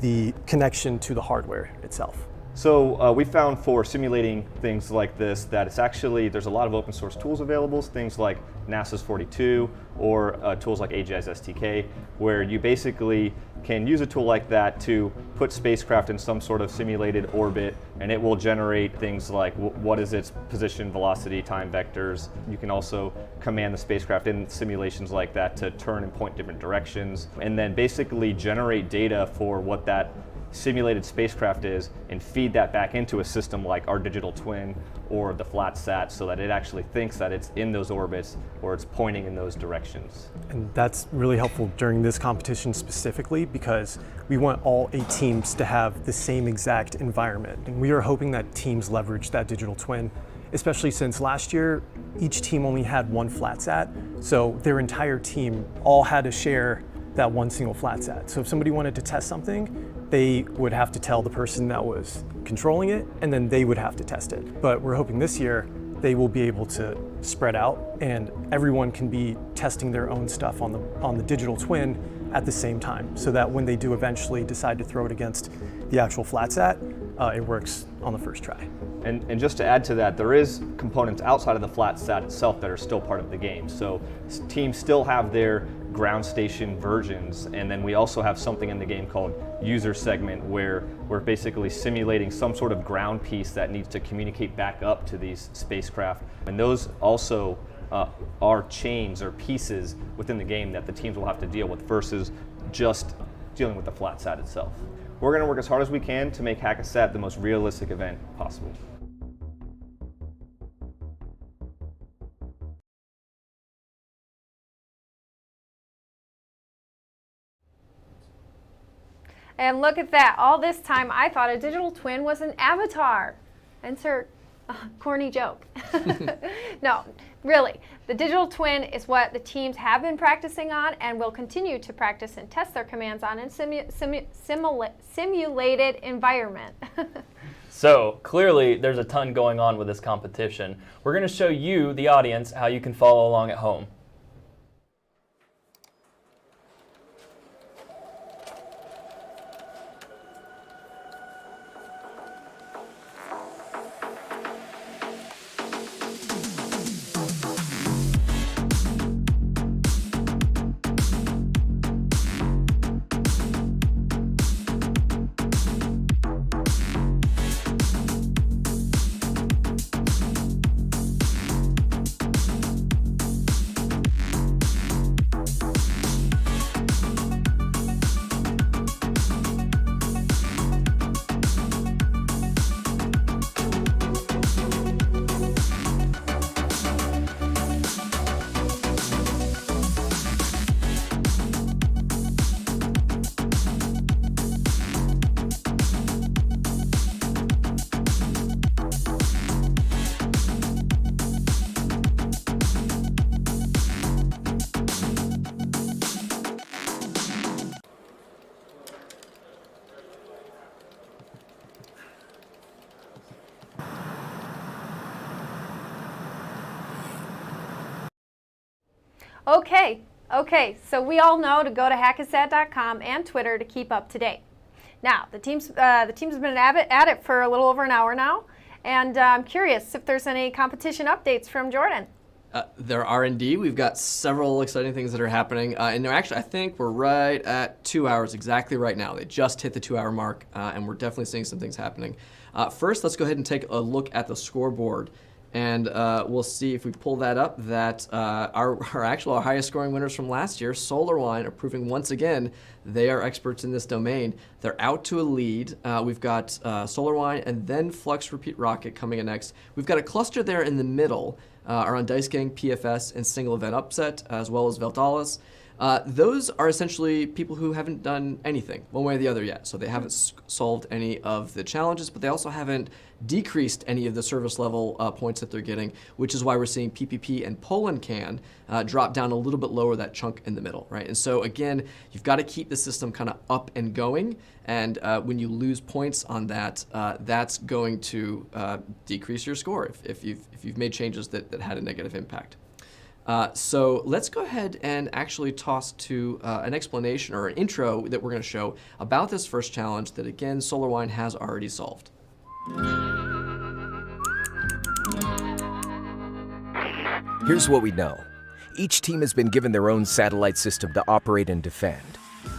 the connection to the hardware itself. So we found for simulating things like this that it's actually, there's a lot of open source tools available, things like NASA's 42 or tools like AGI's STK, where you basically can use a tool like that to put spacecraft in some sort of simulated orbit, and it will generate things like what is its position, velocity, time vectors. You can also command the spacecraft in simulations like that to turn and point different directions, and then basically generate data for what that simulated spacecraft is and feed that back into a system like our digital twin or the FlatSat so that it actually thinks that it's in those orbits or it's pointing in those directions. And that's really helpful during this competition specifically because we want all 8 teams to have the same exact environment. And we are hoping that teams leverage that digital twin, especially since last year each team only had one FlatSat, so their entire team all had to share that one single FlatSat. So if somebody wanted to test something, they would have to tell the person that was controlling it, and then they would have to test it. But we're hoping this year they will be able to spread out, and everyone can be testing their own stuff on the digital twin at the same time, so that when they do eventually decide to throw it against the actual FlatSat, it works on the first try. And just to add to that, there is components outside of the FlatSat itself that are still part of the game. So teams still have their ground station versions, and then we also have something in the game called user segment where we're basically simulating some sort of ground piece that needs to communicate back up to these spacecraft. And those also are chains or pieces within the game that the teams will have to deal with versus just dealing with the FlatSat itself. We're going to work as hard as we can to make HACASAT the most realistic event possible. And look at that. All this time, I thought a digital twin was an avatar. Insert corny joke. No, really. The digital twin is what the teams have been practicing on and will continue to practice and test their commands on in simulated environment. So clearly there's a ton going on with this competition. We're going to show you, the audience, how you can follow along at home. Okay, so we all know to go to hackasat.com and Twitter to keep up to date. Now, the teams have been at it for a little over an hour now, and I'm curious if there's any competition updates from Jordan. There are indeed. We've got several exciting things that are happening. And actually, I think we're right at 2 hours exactly right now. They just hit the 2-hour mark, and we're definitely seeing some things happening. First, let's go ahead and take a look at the scoreboard. And we'll see if we pull that up that our highest scoring winners from last year, SolarWine, are proving once again they are experts in this domain. They're out to a lead. We've got SolarWine and then Flux Repeat Rocket coming in next. We've got a cluster there in the middle are on Dice Gang, PFS, and Single Event Upset, as well as Veltalis. Those are essentially people who haven't done anything one way or the other yet. So they haven't solved any of the challenges, but they also haven't decreased any of the service level points that they're getting, which is why we're seeing PPP and Poland Can drop down a little bit lower, that chunk in the middle, right? And so again, you've got to keep the system kind of up and going, and when you lose points on that, that's going to decrease your score if you've made changes that had a negative impact. So let's go ahead and actually toss to an explanation or an intro that we're going to show about this first challenge that, again, SolarWine has already solved. Here's what we know. Each team has been given their own satellite system to operate and defend.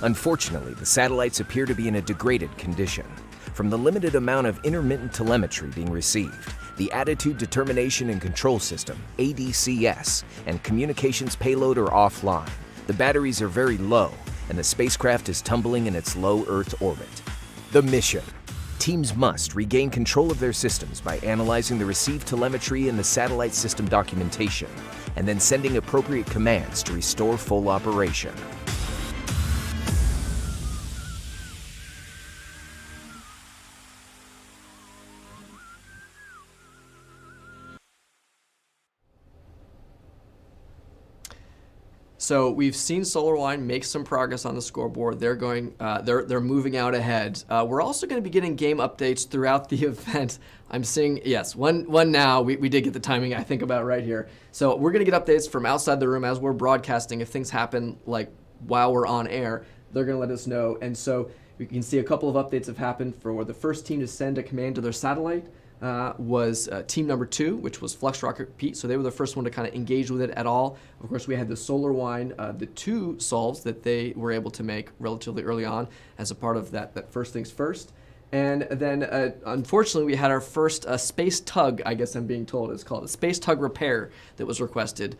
Unfortunately, the satellites appear to be in a degraded condition. From the limited amount of intermittent telemetry being received, the Attitude Determination and Control System, ADCS, and communications payload are offline. The batteries are very low, and the spacecraft is tumbling in its low Earth orbit. The mission. Teams must regain control of their systems by analyzing the received telemetry and the satellite system documentation, and then sending appropriate commands to restore full operation. So we've seen SolarWine make some progress on the scoreboard. They're going, they're moving out ahead. We're also going to be getting game updates throughout the event. I'm seeing, yes, one now. We did get the timing, I think, about right here. So we're going to get updates from outside the room as we're broadcasting. If things happen like while we're on air, they're going to let us know. And so we can see a couple of updates have happened. For the first team to send a command to their satellite was team number 2, which was Flux Rocket Pete. So they were the first one to kind of engage with it at all. Of course, we had the SolarWine, the 2 solves that they were able to make relatively early on as a part of that first things first. And then, unfortunately, we had our first space tug, I guess I'm being told it's called, a space tug repair that was requested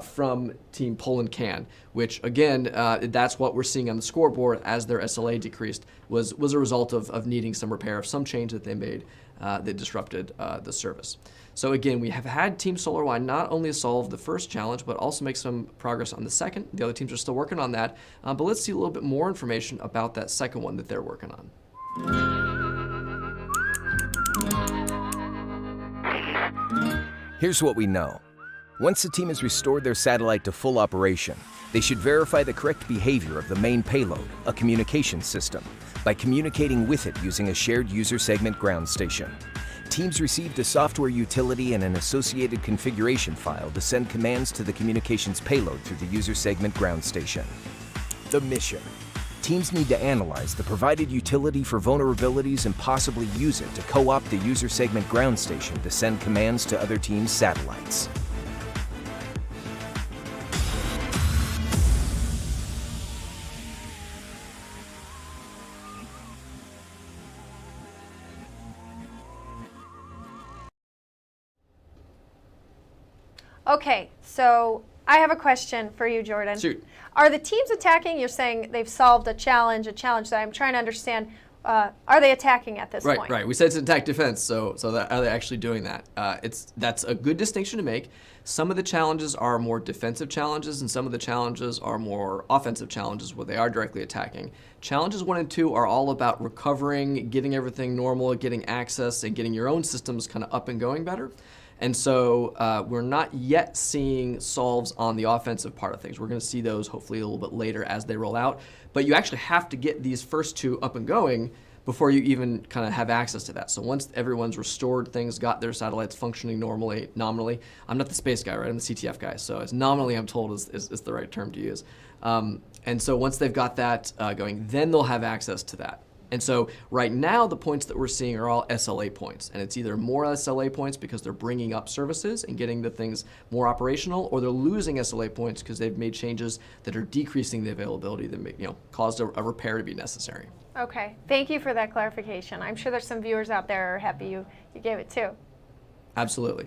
from Team Poland Can, which, again, that's what we're seeing on the scoreboard as their SLA decreased, was a result of needing some repair of some change that they made that disrupted the service. So again, we have had Team SolarWine not only solve the first challenge, but also make some progress on the second. The other teams are still working on that, but let's see a little bit more information about that second one that they're working on. Here's what we know. Once the team has restored their satellite to full operation, they should verify the correct behavior of the main payload, a communication system, by communicating with it using a shared user segment ground station. Teams received a software utility and an associated configuration file to send commands to the communications payload through the user segment ground station. The mission. Teams need to analyze the provided utility for vulnerabilities and possibly use it to co-opt the user segment ground station to send commands to other teams' satellites. Okay, so I have a question for you, Jordan. Shoot. Are the teams attacking? You're saying they've solved a challenge that I'm trying to understand. Are they attacking at this point? Right. We said it's attack defense, so are they actually doing that? That's a good distinction to make. Some of the challenges are more defensive challenges, and some of the challenges are more offensive challenges where they are directly attacking. Challenges 1 and 2 are all about recovering, getting everything normal, getting access, and getting your own systems kind of up and going better. And so we're not yet seeing solves on the offensive part of things. We're going to see those hopefully a little bit later as they roll out. But you actually have to get these first 2 up and going before you even kind of have access to that. So once everyone's restored things, got their satellites functioning normally, nominally. I'm not the space guy, right? I'm the CTF guy. So it's nominally, I'm told, is the right term to use. And so once they've got that going, then they'll have access to that. And so right now, the points that we're seeing are all SLA points. And it's either more SLA points because they're bringing up services and getting the things more operational, or they're losing SLA points because they've made changes that are decreasing the availability that make, caused a repair to be necessary. Okay, thank you for that clarification. I'm sure there's some viewers out there who are happy you gave it too. Absolutely.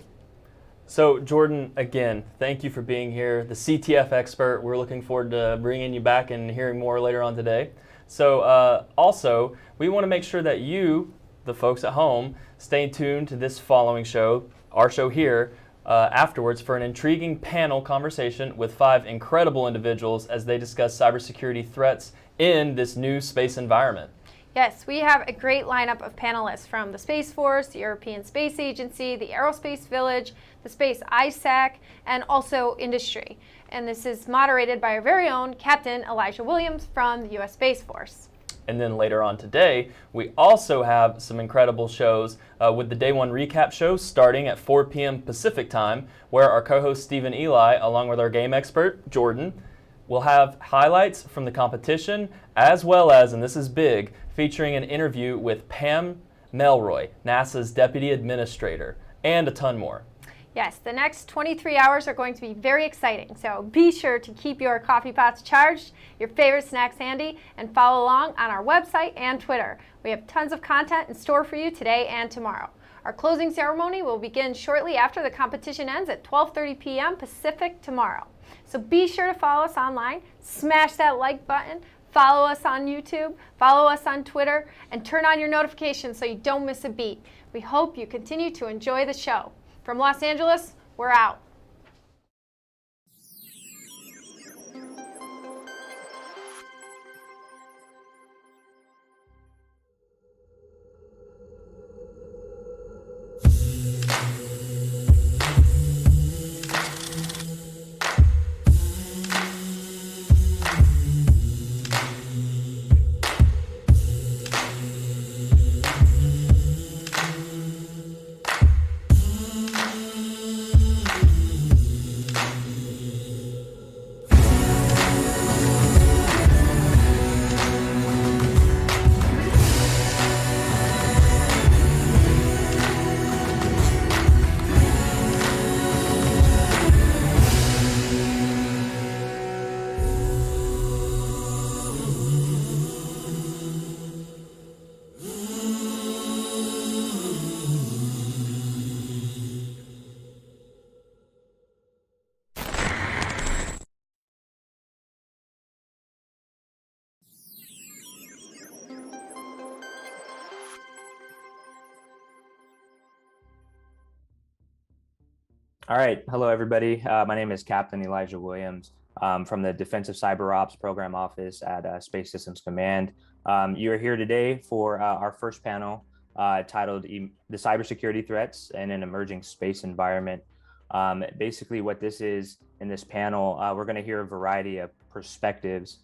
So Jordan, again, thank you for being here, the CTF expert. We're looking forward to bringing you back and hearing more later on today. So also, we want to make sure that you, the folks at home, stay tuned to this following show, our show here, afterwards for an intriguing panel conversation with 5 incredible individuals as they discuss cybersecurity threats in this new space environment. Yes, we have a great lineup of panelists from the Space Force, the European Space Agency, the Aerospace Village, the Space ISAC, and also industry. And this is moderated by our very own Captain Elijah Williams from the U.S. Space Force. And then later on today, we also have some incredible shows with the Day 1 Recap show starting at 4 p.m. Pacific time, where our co-host Stephen Eli, along with our game expert Jordan, will have highlights from the competition, as well as, and this is big, featuring an interview with Pam Melroy, NASA's Deputy Administrator, and a ton more. Yes, the next 23 hours are going to be very exciting, so be sure to keep your coffee pots charged, your favorite snacks handy, and follow along on our website and Twitter. We have tons of content in store for you today and tomorrow. Our closing ceremony will begin shortly after the competition ends at 12:30 p.m. Pacific tomorrow. So be sure to follow us online, smash that like button, follow us on YouTube, follow us on Twitter, and turn on your notifications so you don't miss a beat. We hope you continue to enjoy the show. From Los Angeles, we're out. All right, hello everybody. My name is Captain Elijah Williams from the Defensive Cyber Ops Program Office at Space Systems Command. You are here today for our first panel titled The Cybersecurity Threats in an Emerging Space Environment. Basically what this is in this panel, we're gonna hear a variety of perspectives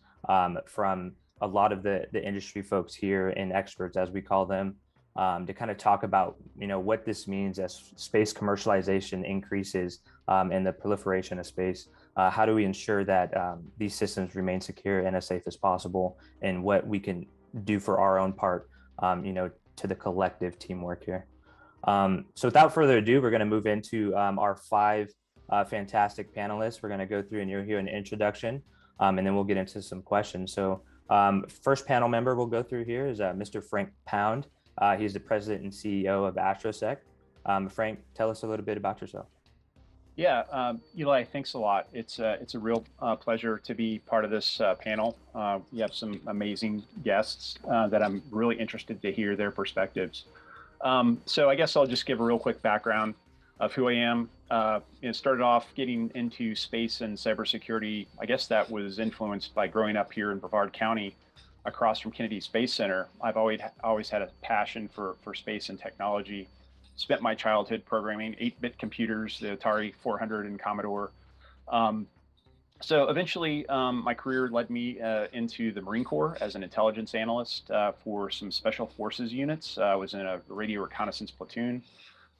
from a lot of the industry folks here and experts, as we call them, to kind of talk about, what this means as space commercialization increases and the proliferation of space. How do we ensure that these systems remain secure and as safe as possible, and what we can do for our own part, to the collective teamwork here. So without further ado, we're going to move into our five fantastic panelists. We're going to go through and you'll hear an introduction, and then we'll get into some questions. So first panel member we'll go through here is Mr. Frank Pound. He's the president and CEO of AstroSec. Frank, tell us a little bit about yourself. Yeah, Eli, thanks a lot. It's a real pleasure to be part of this panel. We have some amazing guests that I'm really interested to hear their perspectives. So I guess I'll just give a real quick background of who I am. Started off getting into space and cybersecurity. I guess that was influenced by growing up here in Brevard County, across from Kennedy Space Center. I've always had a passion for space and technology. Spent my childhood programming 8-bit computers, the Atari 400 and Commodore. So eventually my career led me into the Marine Corps as an intelligence analyst for some special forces units. I was in a radio reconnaissance platoon.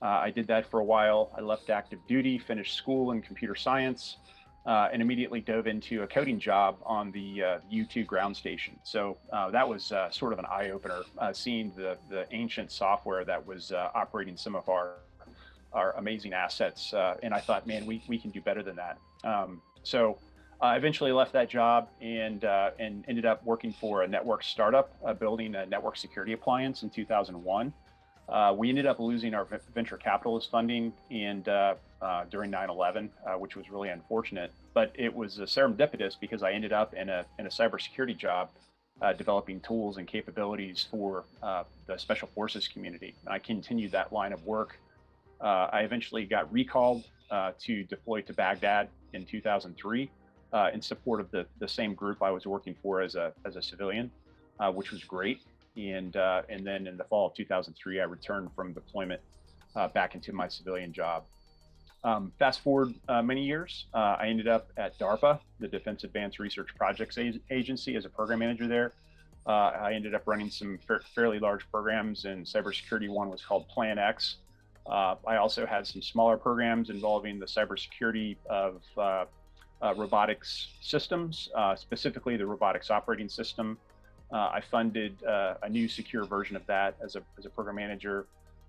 I did that for a while. I left active duty, finished school in computer science, and immediately dove into a coding job on the U2 ground station. So that was sort of an eye-opener, seeing the ancient software that was operating some of our amazing assets. And I thought, man, we can do better than that. So I eventually left that job and ended up working for a network startup, building a network security appliance in 2001. We ended up losing our venture capitalist funding and during 9/11, which was really unfortunate. But it was serendipitous because I ended up in a cybersecurity job developing tools and capabilities for the special forces community. And I continued that line of work. I eventually got recalled to deploy to Baghdad in 2003 in support of the same group I was working for as a civilian, which was great. And then in the fall of 2003, I returned from deployment back into my civilian job. Fast forward many years, I ended up at DARPA, the Defense Advanced Research Projects Agency, as a program manager there. I ended up running some fairly large programs, and cybersecurity one was called Plan X. I also had some smaller programs involving the cybersecurity of robotics systems, specifically the robotics operating system. I funded a new secure version of that as a program manager,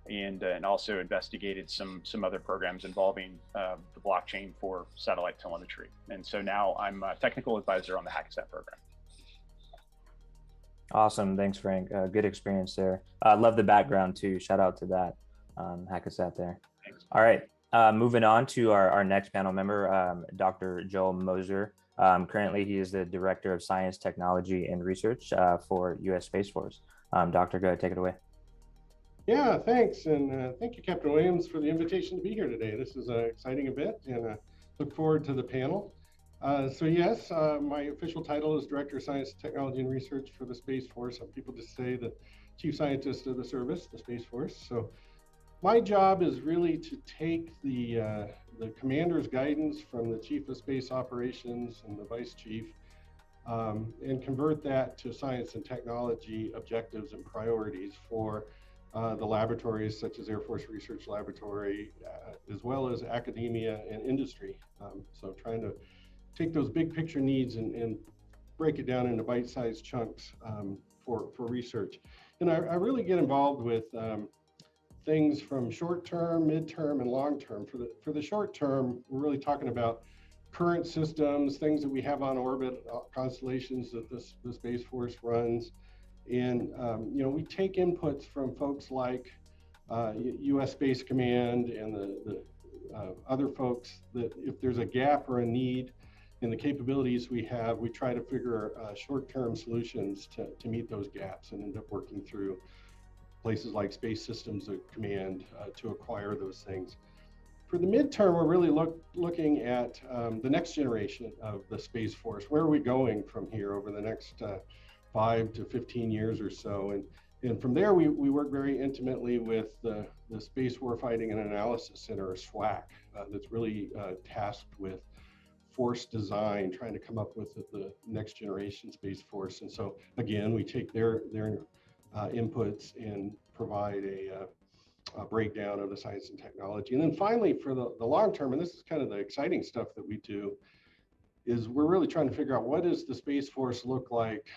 and also investigated some other programs involving the blockchain for satellite telemetry. And so now I'm a technical advisor on the HACSAT program. Awesome. Thanks, Frank. Good experience there. Love the background too. Shout out to that HACSAT there. Thanks. All right. Moving on to our next panel member, Dr. Joel Moser. Currently, he is the Director of Science, Technology, and Research for U.S. Space Force. Doctor, go ahead, take it away. Yeah, thanks. And thank you, Captain Williams, for the invitation to be here today. This is an exciting event, and look forward to the panel. So yes, my official title is Director of Science, Technology, and Research for the Space Force. Some people just say the Chief Scientist of the service, the Space Force. So my job is really to take the commander's guidance from the Chief of Space Operations and the Vice Chief and convert that to science and technology objectives and priorities for the laboratories such as Air Force Research Laboratory, as well as academia and industry. So trying to take those big picture needs and break it down into bite-sized chunks for research. And I really get involved with things from short-term, mid-term, and long-term. For the short-term, we're really talking about current systems, things that we have on orbit, constellations that the Space Force runs. And we take inputs from folks like U.S. Space Command and the other folks that if there's a gap or a need in the capabilities we have, we try to figure short-term solutions to meet those gaps and end up working through places like Space Systems Command to acquire those things. For the midterm, we're really looking at the next generation of the Space Force. Where are we going from here over the next 5 to 15 years or so? And from there, we work very intimately with the Space Warfighting and Analysis Center, or SWAC, that's really tasked with force design, trying to come up with the next generation Space Force. And so, again, we take their inputs and provide a breakdown of the science and technology. And then finally, for the long term, and this is kind of the exciting stuff that we do, is we're really trying to figure out what does the Space Force look like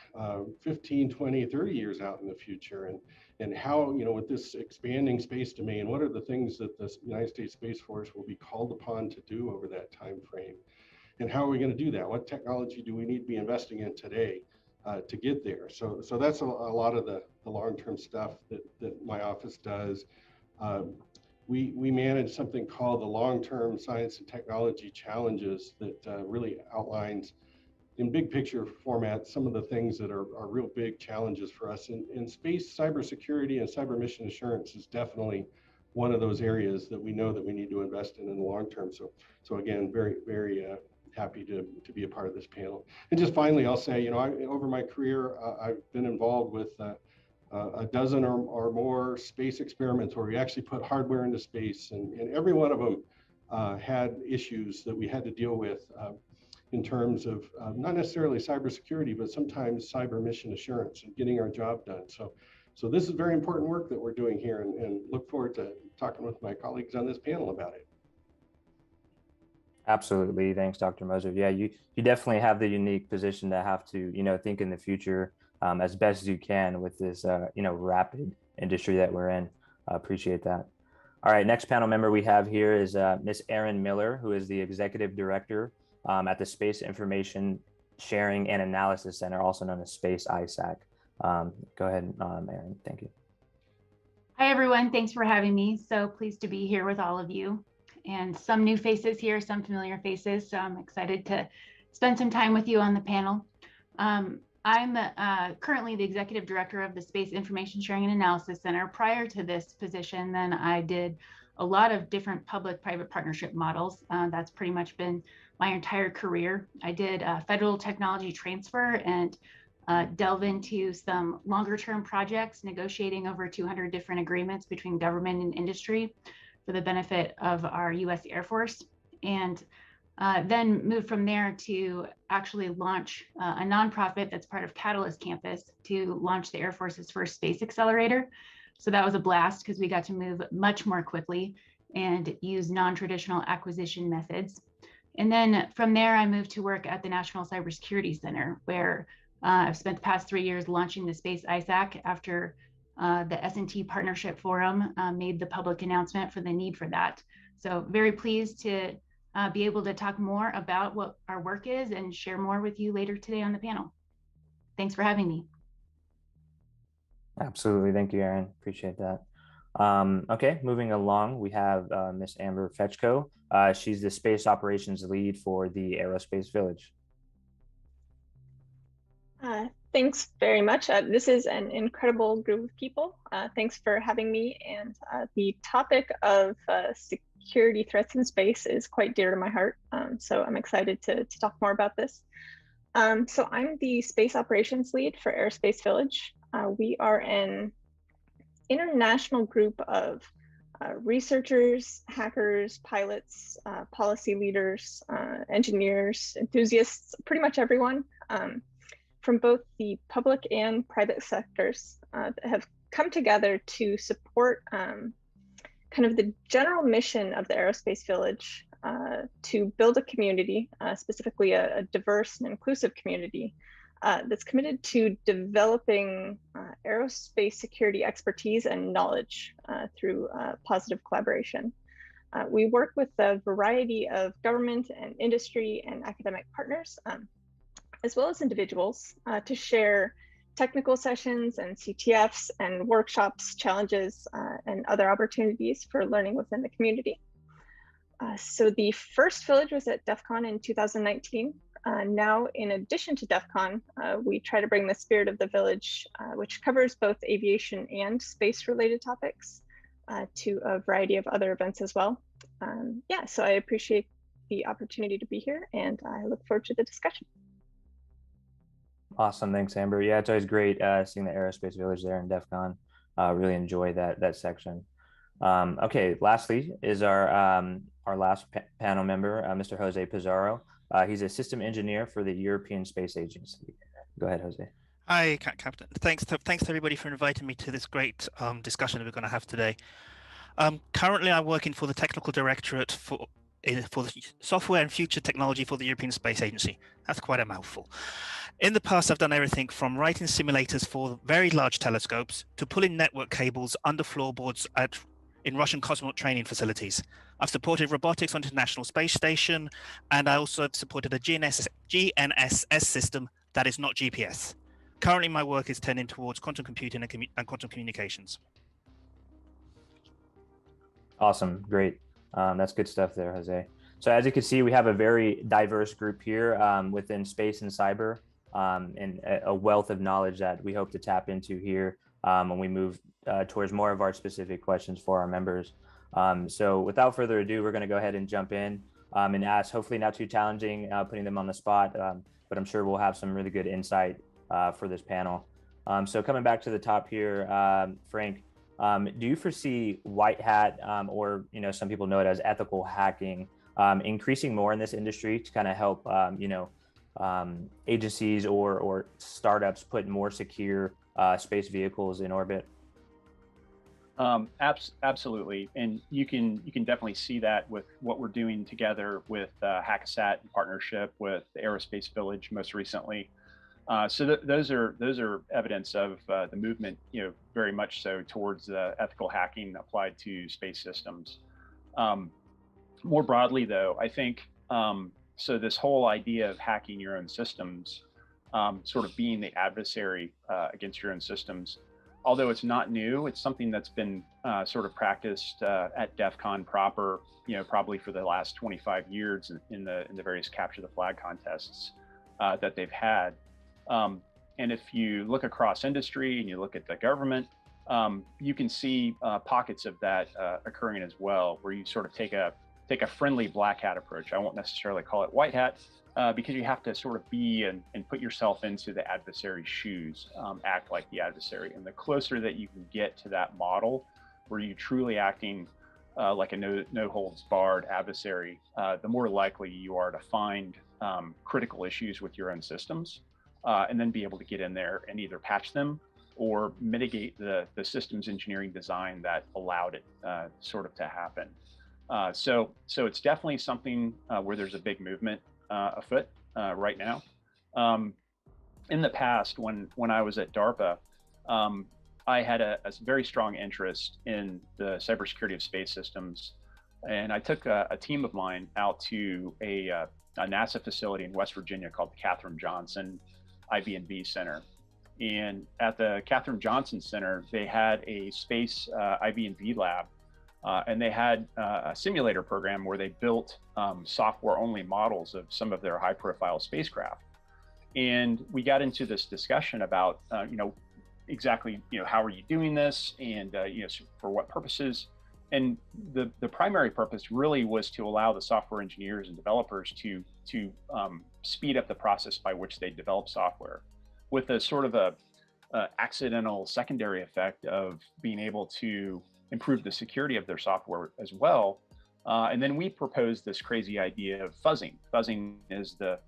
15, 20, 30 years out in the future, and how, with this expanding space domain, what are the things that the United States Space Force will be called upon to do over that time frame? And how are we going to do that? What technology do we need to be investing in today to get there? So that's a lot of the long-term stuff that my office does. We manage something called the long-term science and technology challenges that really outlines in big picture format some of the things that are real big challenges for us. In space, cybersecurity and cyber mission assurance is definitely one of those areas that we know that we need to invest in the long term. So again, very, very happy to be a part of this panel. And just finally, I'll say, over my career, I've been involved with a dozen or more space experiments where we actually put hardware into space, and every one of them had issues that we had to deal with in terms of not necessarily cybersecurity, but sometimes cyber mission assurance and getting our job done. So this is very important work that we're doing here, and look forward to talking with my colleagues on this panel about it. Absolutely. Thanks, Dr. Moser. Yeah, you definitely have the unique position to have to, think in the future as best as you can with this, rapid industry that we're in. Appreciate that. All right, next panel member we have here is Ms. Erin Miller, who is the Executive Director at the Space Information Sharing and Analysis Center, also known as Space ISAC. Go ahead, Erin. Thank you. Hi, everyone. Thanks for having me. So pleased to be here with all of you. And some new faces here, some familiar faces. So I'm excited to spend some time with you on the panel. I'm currently the Executive Director of the Space Information Sharing and Analysis Center. Prior to this position, then I did a lot of different public-private partnership models. That's pretty much been my entire career. I did federal technology transfer and delve into some longer-term projects, negotiating over 200 different agreements between government and industry for the benefit of our U.S. Air Force, and then moved from there to actually launch a nonprofit that's part of Catalyst Campus to launch the Air Force's first space accelerator. So that was a blast because we got to move much more quickly and use non-traditional acquisition methods. And then from there, I moved to work at the National Cybersecurity Center, where I've spent the past 3 years launching the Space ISAC after the S&T Partnership Forum made the public announcement for the need for that. So very pleased to be able to talk more about what our work is and share more with you later today on the panel. Thanks for having me. Absolutely. Thank you, Erin. Appreciate that. Okay, moving along, we have Miss Amber Fetchko. She's the Space Operations Lead for the Aerospace Village. Thanks very much. This is an incredible group of people. Thanks for having me. And the topic of security threats in space is quite dear to my heart. So I'm excited to talk more about this. So I'm the Space Operations Lead for Aerospace Village. We are an international group of researchers, hackers, pilots, policy leaders, engineers, enthusiasts, pretty much everyone. From both the public and private sectors that have come together to support kind of the general mission of the Aerospace Village to build a community, specifically a diverse and inclusive community that's committed to developing aerospace security expertise and knowledge through positive collaboration. We work with a variety of government and industry and academic partners, as well as individuals to share technical sessions and CTFs and workshops, challenges, and other opportunities for learning within the community. So the first village was at DEF CON in 2019. Now, in addition to DEF CON, we try to bring the spirit of the village, which covers both aviation and space-related topics, to a variety of other events as well. Yeah, so I appreciate the opportunity to be here, and I look forward to the discussion. Awesome, thanks, Amber. Yeah, it's always great seeing the Aerospace Village there in DEF CON. Really enjoy that section. Okay, lastly is our last panel member, Mr. Jose Pizarro. He's a system engineer for the European Space Agency. Go ahead, Jose. Hi, Captain. Thanks to everybody for inviting me to this great discussion that we're going to have today. Currently, I'm working for the Technical Directorate for the Software and Future Technology for the European Space Agency. That's quite a mouthful. In the past, I've done everything from writing simulators for very large telescopes to pulling network cables under floorboards in Russian cosmonaut training facilities. I've supported robotics on the International Space Station, and I also have supported a GNSS system that is not GPS. Currently, my work is tending towards quantum computing and quantum communications. Awesome, great. That's good stuff there, Jose. So as you can see, we have a very diverse group here within space and cyber, and a wealth of knowledge that we hope to tap into here when we move towards more of our specific questions for our members. So without further ado, we're going to go ahead and jump in and ask, hopefully not too challenging, putting them on the spot, but I'm sure we'll have some really good insight for this panel. So coming back to the top here, Frank, do you foresee white hat, or some people know it as ethical hacking, increasing more in this industry to kind of help agencies or startups put more secure space vehicles in orbit? Absolutely, and you can definitely see that with what we're doing together with HACSAT in partnership with the Aerospace Village most recently. So those are evidence of the movement, very much so towards ethical hacking applied to space systems. More broadly, though, I think so. This whole idea of hacking your own systems, sort of being the adversary against your own systems. Although it's not new, it's something that's been sort of practiced at DEF CON proper, probably for the last 25 years in the various capture the flag contests that they've had. And if you look across industry and you look at the government, you can see pockets of that occurring as well, where you sort of take a friendly black hat approach. I won't necessarily call it white hat, because you have to sort of be and put yourself into the adversary's shoes, act like the adversary. And the closer that you can get to that model, where you're truly acting like a no holds barred adversary, the more likely you are to find critical issues with your own systems, and then be able to get in there and either patch them or mitigate the systems engineering design that allowed it sort of to happen. So it's definitely something where there's a big movement afoot right now. in the past, when I was at DARPA, I had a very strong interest in the cybersecurity of space systems, and I took a team of mine out to a NASA facility in West Virginia called the Katherine Johnson IB&V Center. And at the Katherine Johnson Center, they had a space IB&V lab, and they had a simulator program where they built software-only models of some of their high-profile spacecraft. And we got into this discussion about, exactly, how are you doing this, and for what purposes? And the primary purpose really was to allow the software engineers and developers to speed up the process by which they develop software, with a sort of a accidental secondary effect of being able to improve the security of their software as well. And then we proposed this crazy idea of fuzzing. Fuzzing is the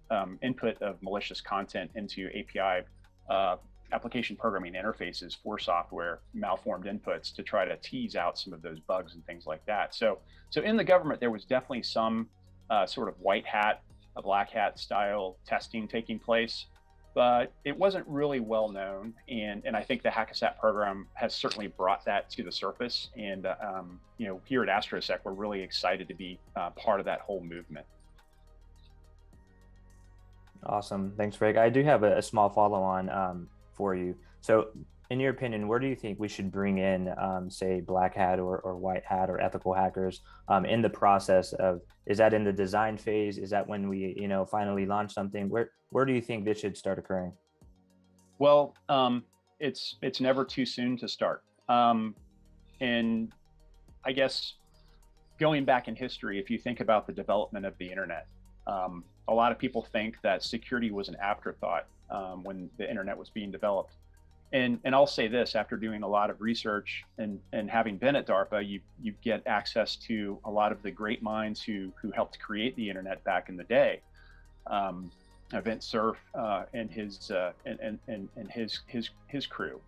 input of malicious content into API application programming interfaces for software, malformed inputs, to try to tease out some of those bugs and things like that. So in the government, there was definitely some sort of white hat, a black hat style testing taking place, but it wasn't really well known. And I think the HACCASAT program has certainly brought that to the surface. And here at AstroSec, we're really excited to be part of that whole movement. Awesome. Thanks, Rick. I do have a small follow-on for you. So in your opinion, where do you think we should bring in, say, black hat or white hat or ethical hackers in the process of, is that in the design phase? Is that when we, finally launch something? Where do you think this should start occurring? Well, it's never too soon to start. And I guess going back in history, if you think about the development of the internet, a lot of people think that security was an afterthought when the internet was being developed. And I'll say this, after doing a lot of research and having been at DARPA, you get access to a lot of the great minds who helped create the internet back in the day. Vint Cerf and his crew.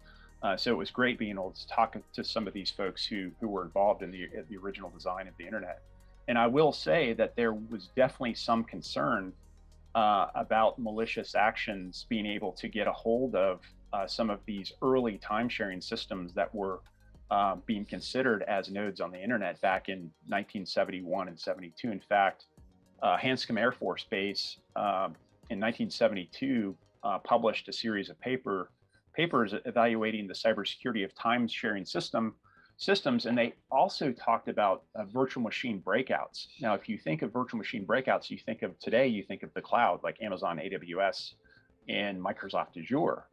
So it was great being able to talk to some of these folks who were involved in the original design of the internet. And I will say that there was definitely some concern about malicious actions being able to get a hold of some of these early time-sharing systems that were being considered as nodes on the internet back in 1971 and 72. In fact, Hanscom Air Force Base in 1972 published a series of papers evaluating the cybersecurity of time-sharing systems, and they also talked about virtual machine breakouts. Now, if you think of virtual machine breakouts, you think of the cloud, like Amazon AWS and Microsoft Azure.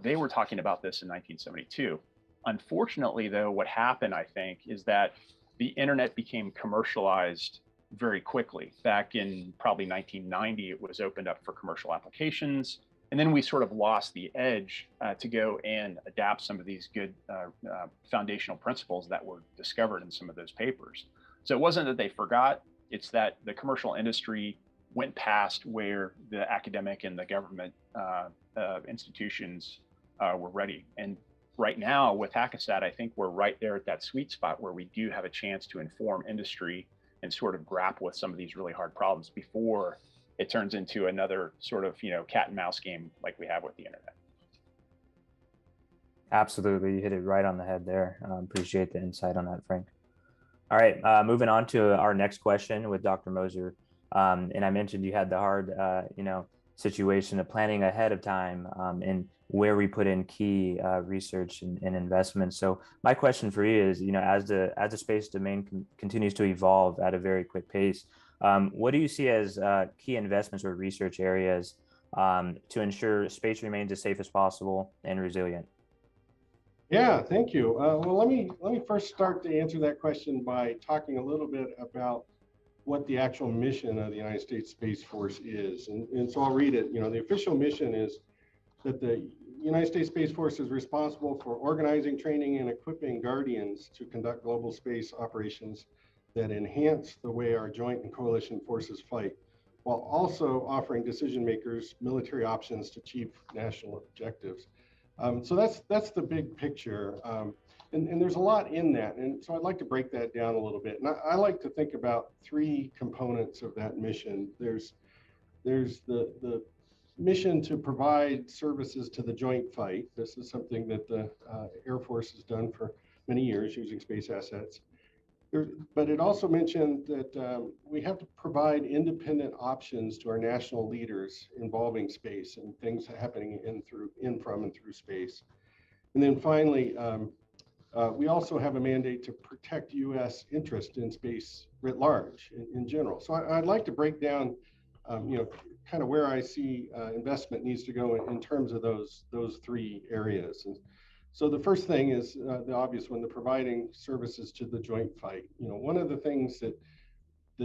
They were talking about this in 1972. Unfortunately, though, what happened, I think, is that the internet became commercialized very quickly. Back in probably 1990, it was opened up for commercial applications. And then we sort of lost the edge to go and adapt some of these good foundational principles that were discovered in some of those papers. So it wasn't that they forgot, it's that the commercial industry went past where the academic and the government institutions were ready. And right now with HACCASAT, I think we're right there at that sweet spot where we do have a chance to inform industry and sort of grapple with some of these really hard problems before it turns into another sort of, cat and mouse game like we have with the internet. Absolutely. You hit it right on the head there. Appreciate the insight on that, Frank. All right, moving on to our next question with Dr. Moser. And I mentioned you had the hard, situation of planning ahead of time and where we put in key research and investments. So my question for you is, as the space domain continues to evolve at a very quick pace, what do you see as key investments or research areas to ensure space remains as safe as possible and resilient? Yeah, thank you. Well, let me first start to answer that question by talking a little bit about what the actual mission of the United States Space Force is. And so I'll read it. The official mission is that the United States Space Force is responsible for organizing, training, and equipping Guardians to conduct global space operations that enhance the way our joint and coalition forces fight, while also offering decision makers military options to achieve national objectives. So that's the big picture. And there's a lot in that. And so I'd like to break that down a little bit. And I like to think about three components of that mission. There's the mission to provide services to the joint fight. This is something that the Air Force has done for many years using space assets. But it also mentioned that we have to provide independent options to our national leaders involving space and things happening in, from, and through space. And then finally, we also have a mandate to protect U.S. interest in space writ large in general. So I'd like to break down, kind of where I see investment needs to go in terms of those three areas. And so the first thing is the obvious one, the providing services to the joint fight. One of the things that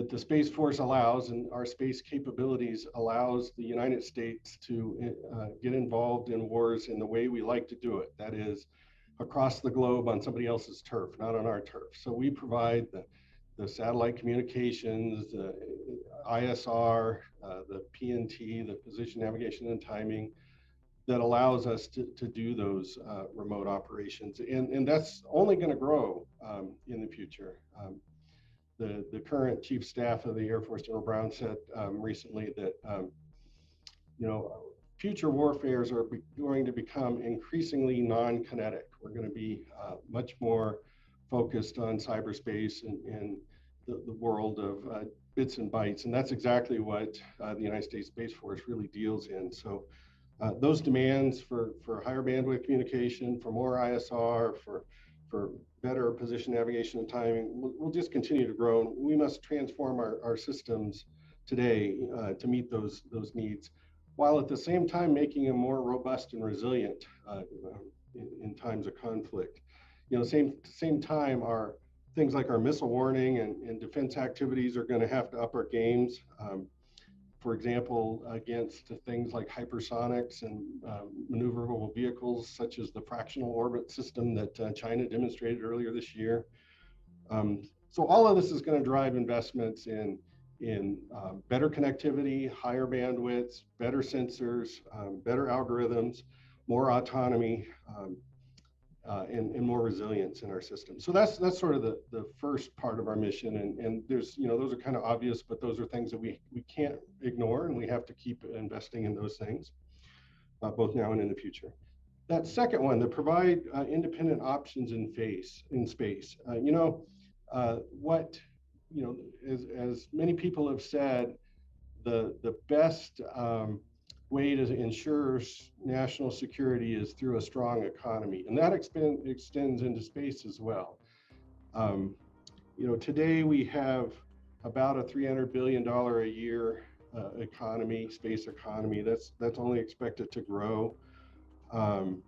the Space Force allows, and our space capabilities allows the United States to get involved in wars in the way we like to do it. That is, across the globe on somebody else's turf, not on our turf. So we provide the satellite communications, the ISR, the PNT, the position, navigation, and timing, that allows us to do those remote operations. And that's only going to grow in the future. The current Chief Staff of the Air Force, General Brown, said recently that future warfares are going to become increasingly non-kinetic. We're going to be much more focused on cyberspace and the world of bits and bytes. And that's exactly what the United States Space Force really deals in. So those demands for higher bandwidth communication, for more ISR, for better position, navigation, and timing will just continue to grow. We must transform our systems today to meet those needs, while at the same time making them more robust and resilient in times of conflict. Same time, our things like our missile warning and defense activities are going to have to up our games. For example, against things like hypersonics and maneuverable vehicles, such as the fractional orbit system that China demonstrated earlier this year. So all of this is going to drive investments in better connectivity, higher bandwidths, better sensors, better algorithms, more autonomy, and more resilience in our system. So that's sort of the first part of our mission. And there's, those are kind of obvious, but those are things that we can't ignore, and we have to keep investing in those things, both now and in the future. That second one, to provide independent options in space. As many people have said, the best way to ensure national security is through a strong economy, and that extends into space as well. Today we have about a $300 billion a year economy, space economy. That's only expected to grow, and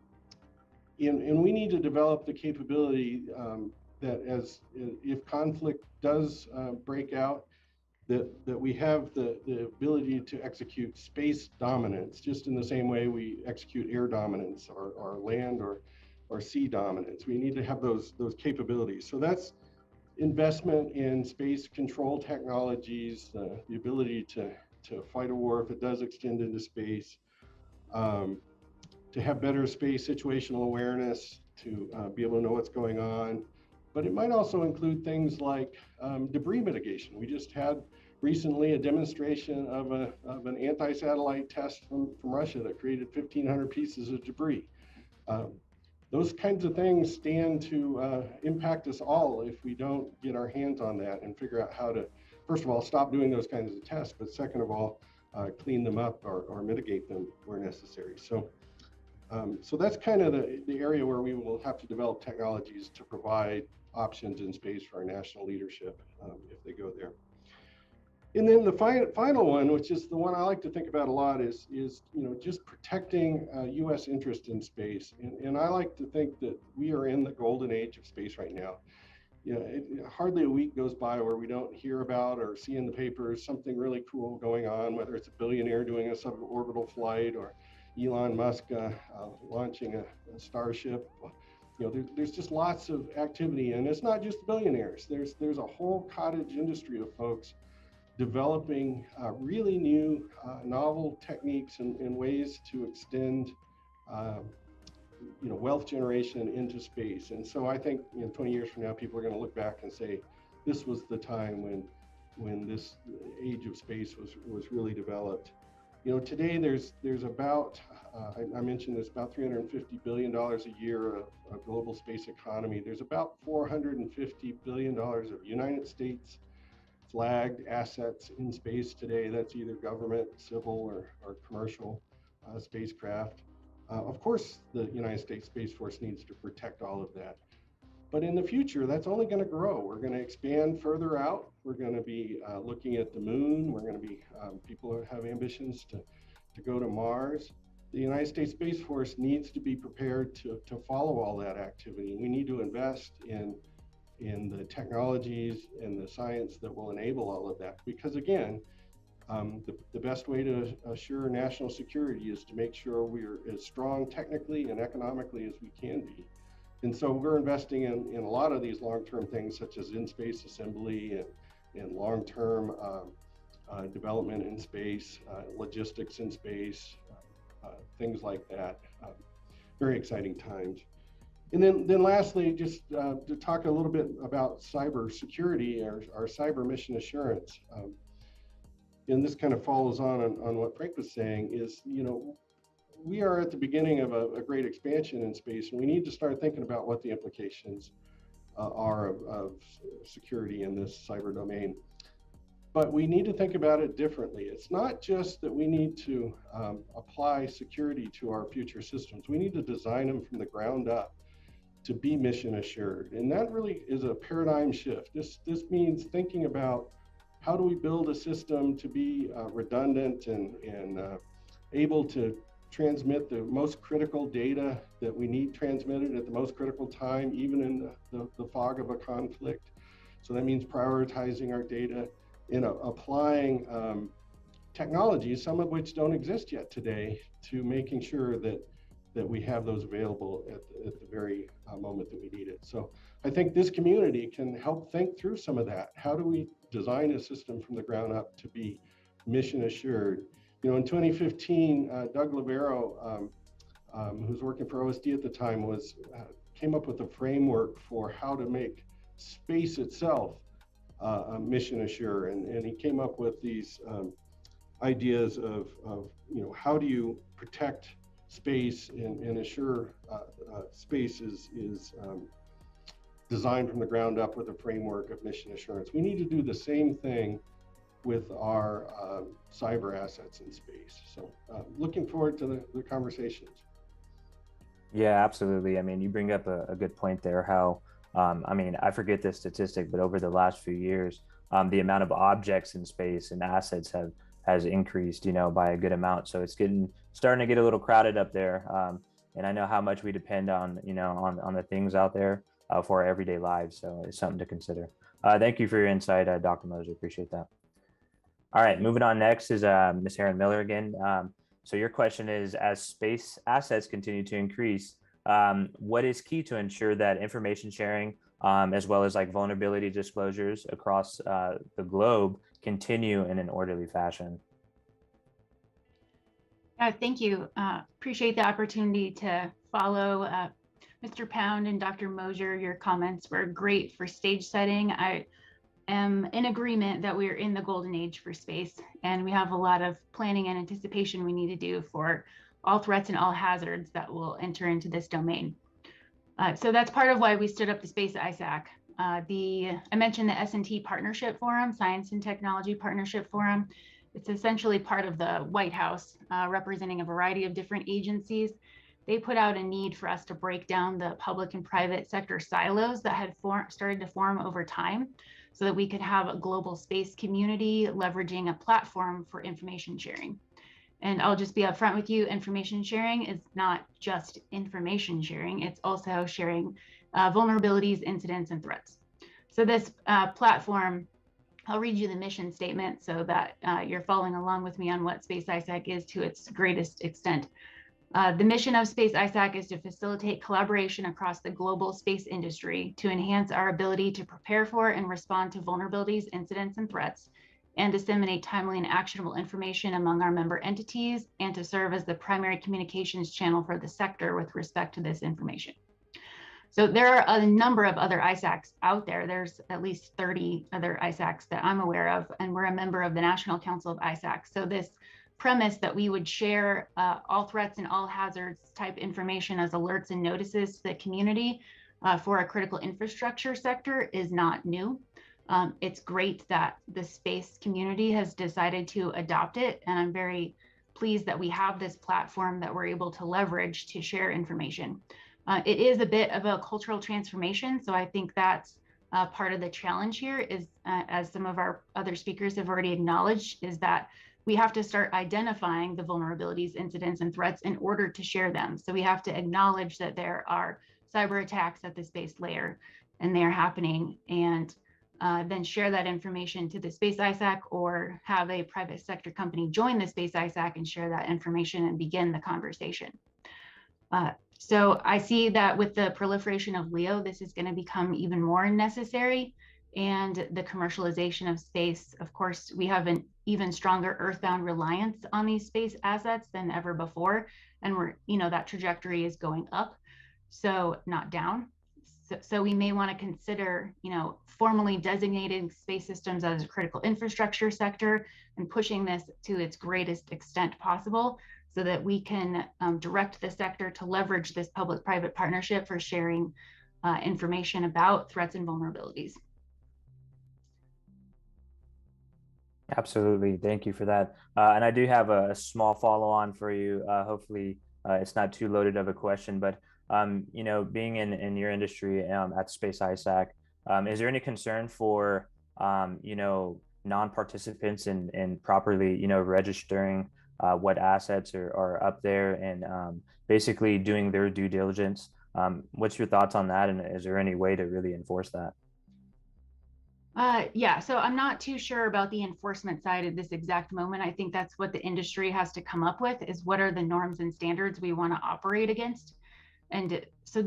we need to develop the capability that if conflict does break out, that we have the ability to execute space dominance, just in the same way we execute air dominance or land or sea dominance. We need to have those capabilities. So that's investment in space control technologies, the ability to fight a war if it does extend into space, to have better space situational awareness, to be able to know what's going on. But it might also include things like debris mitigation. We just had recently a demonstration of an anti-satellite test from Russia that created 1,500 pieces of debris. Those kinds of things stand to impact us all if we don't get our hands on that and figure out how to, first of all, stop doing those kinds of tests, but second of all, clean them up or mitigate them where necessary. So that's kind of the area where we will have to develop technologies to provide options in space for our national leadership if they go there. And then the final one, which is the one I like to think about a lot, is just protecting U.S. interest in space. And I like to think that we are in the golden age of space right now. Hardly a week goes by where we don't hear about or see in the papers something really cool going on, whether it's a billionaire doing a suborbital flight or Elon Musk launching a Starship. There's just lots of activity, and it's not just billionaires. There's a whole cottage industry of folks developing really new, novel techniques and ways to extend, wealth generation into space. And so I think, 20 years from now, people are going to look back and say, this was the time when this age of space was really developed. Today there's about, I mentioned there's about $350 billion a year of global space economy. There's about $450 billion of United States flagged assets in space today. That's either government, civil, or commercial spacecraft. Of course, the United States Space Force needs to protect all of that. But in the future, that's only going to grow. We're going to expand further out. We're going to be looking at the moon. We're going to be, people who have ambitions to go to Mars. The United States Space Force needs to be prepared to follow all that activity. We need to invest in the technologies and the science that will enable all of that. Because again, the best way to assure national security is to make sure we're as strong technically and economically as we can be. And so we're investing in a lot of these long-term things, such as in-space assembly and long-term development in space, logistics in space, things like that. Very exciting times. And then lastly, just to talk a little bit about cybersecurity, our cyber mission assurance. And this kind of follows on what Frank was saying is, we are at the beginning of a great expansion in space, and we need to start thinking about what the implications are of security in this cyber domain. But we need to think about it differently. It's not just that we need to apply security to our future systems. We need to design them from the ground up to be mission assured. And that really is a paradigm shift. This means thinking about how do we build a system to be redundant and able to transmit the most critical data that we need transmitted at the most critical time, even in the fog of a conflict. So that means prioritizing our data and applying technologies, some of which don't exist yet today, to making sure that we have those available at the very moment that we need it. So I think this community can help think through some of that. How do we design a system from the ground up to be mission assured? In 2015, Doug Lavero, who's working for OSD at the time, came up with a framework for how to make space itself mission assured, and he came up with these ideas of how do you protect space and assure space is designed from the ground up with a framework of mission assurance. We need to do the same thing with our cyber assets in space. So looking forward to the conversations. Yeah, absolutely. I mean, you bring up a good point there, how, I forget this statistic, but over the last few years, the amount of objects in space and assets has increased, by a good amount. So it's starting to get a little crowded up there. And I know how much we depend on, on the things out there for our everyday lives. So it's something to consider. Thank you for your insight, Dr. Moser. Appreciate that. All right, moving on next is Ms. Heron Miller again. So your question is, as space assets continue to increase, what is key to ensure that information sharing, as well as like vulnerability disclosures across the globe, continue in an orderly fashion? Thank you. Appreciate the opportunity to follow Mr. Pound and Dr. Moser. Your comments were great for stage setting. I am in agreement that we are in the golden age for space, and we have a lot of planning and anticipation we need to do for all threats and all hazards that will enter into this domain. So that's part of why we stood up the Space ISAC. I mentioned the S&T Partnership Forum, Science and Technology Partnership Forum. It's essentially part of the White House, representing a variety of different agencies. They put out a need for us to break down the public and private sector silos that had started to form over time, so that we could have a global space community leveraging a platform for information sharing. And I'll just be upfront with you, information sharing is not just information sharing, it's also sharing vulnerabilities, incidents, and threats. So this platform, I'll read you the mission statement so that you're following along with me on what Space ISAC is to its greatest extent. The mission of Space ISAC is to facilitate collaboration across the global space industry to enhance our ability to prepare for and respond to vulnerabilities, incidents, and threats, and disseminate timely and actionable information among our member entities, and to serve as the primary communications channel for the sector with respect to this information. So there are a number of other ISACs out there. There's at least 30 other ISACs that I'm aware of, and we're a member of the National Council of ISACs. So this premise that we would share all threats and all hazards type information as alerts and notices to the community for a critical infrastructure sector is not new. It's great that the space community has decided to adopt it, and I'm very pleased that we have this platform that we're able to leverage to share information. It is a bit of a cultural transformation, so I think that's part of the challenge here is, as some of our other speakers have already acknowledged, is that we have to start identifying the vulnerabilities, incidents, and threats in order to share them. So we have to acknowledge that there are cyber attacks at the space layer and they are happening, and then share that information to the Space ISAC or have a private sector company join the Space ISAC and share that information and begin the conversation. So I see that with the proliferation of LEO, this is going to become even more necessary, and the commercialization of space. Of course, we have an even stronger earthbound reliance on these space assets than ever before, and that trajectory is going up, so not down. So we may want to consider, formally designating space systems as a critical infrastructure sector and pushing this to its greatest extent possible, so that we can direct the sector to leverage this public-private partnership for sharing information about threats and vulnerabilities. Absolutely. Thank you for that. And I do have a small follow-on for you. Hopefully it's not too loaded of a question, but being in your industry at Space ISAC, is there any concern for, non-participants in properly, registering what assets are up there and basically doing their due diligence? What's your thoughts on that? And is there any way to really enforce that? Yeah, so I'm not too sure about the enforcement side at this exact moment. I think that's what the industry has to come up with, is what are the norms and standards we want to operate against. And so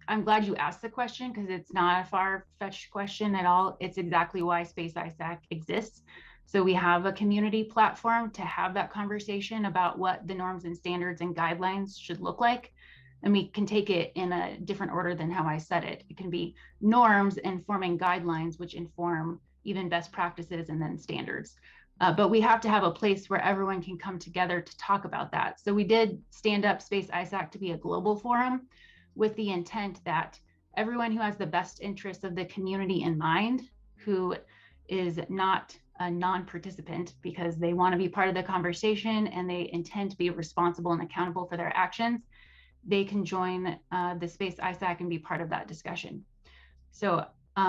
I'm glad you asked the question, because it's not a far-fetched question at all. It's exactly why Space ISAC exists. So we have a community platform to have that conversation about what the norms and standards and guidelines should look like. And we can take it in a different order than how I said it. It can be norms informing guidelines, which inform even best practices and then standards. But we have to have a place where everyone can come together to talk about that. So we did stand up Space ISAC to be a global forum with the intent that everyone who has the best interests of the community in mind, who is not a non-participant because they want to be part of the conversation and they intend to be responsible and accountable for their actions, they can join the Space ISAC and be part of that discussion. So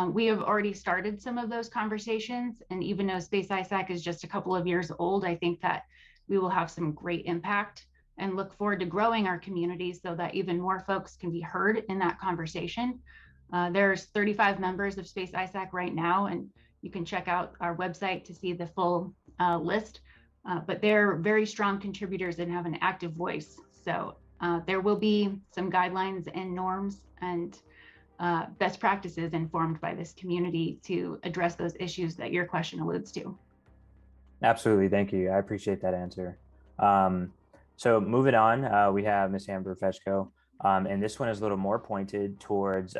we have already started some of those conversations, and even though Space ISAC is just a couple of years old, I think that we will have some great impact and look forward to growing our community so that even more folks can be heard in that conversation. There's 35 members of Space ISAC right now, and you can check out our website to see the full list, but they're very strong contributors and have an active voice. So there will be some guidelines and norms and best practices informed by this community to address those issues that your question alludes to. Absolutely. Thank you. I appreciate that answer. So moving on, we have Ms. Amber Feshko, and this one is a little more pointed towards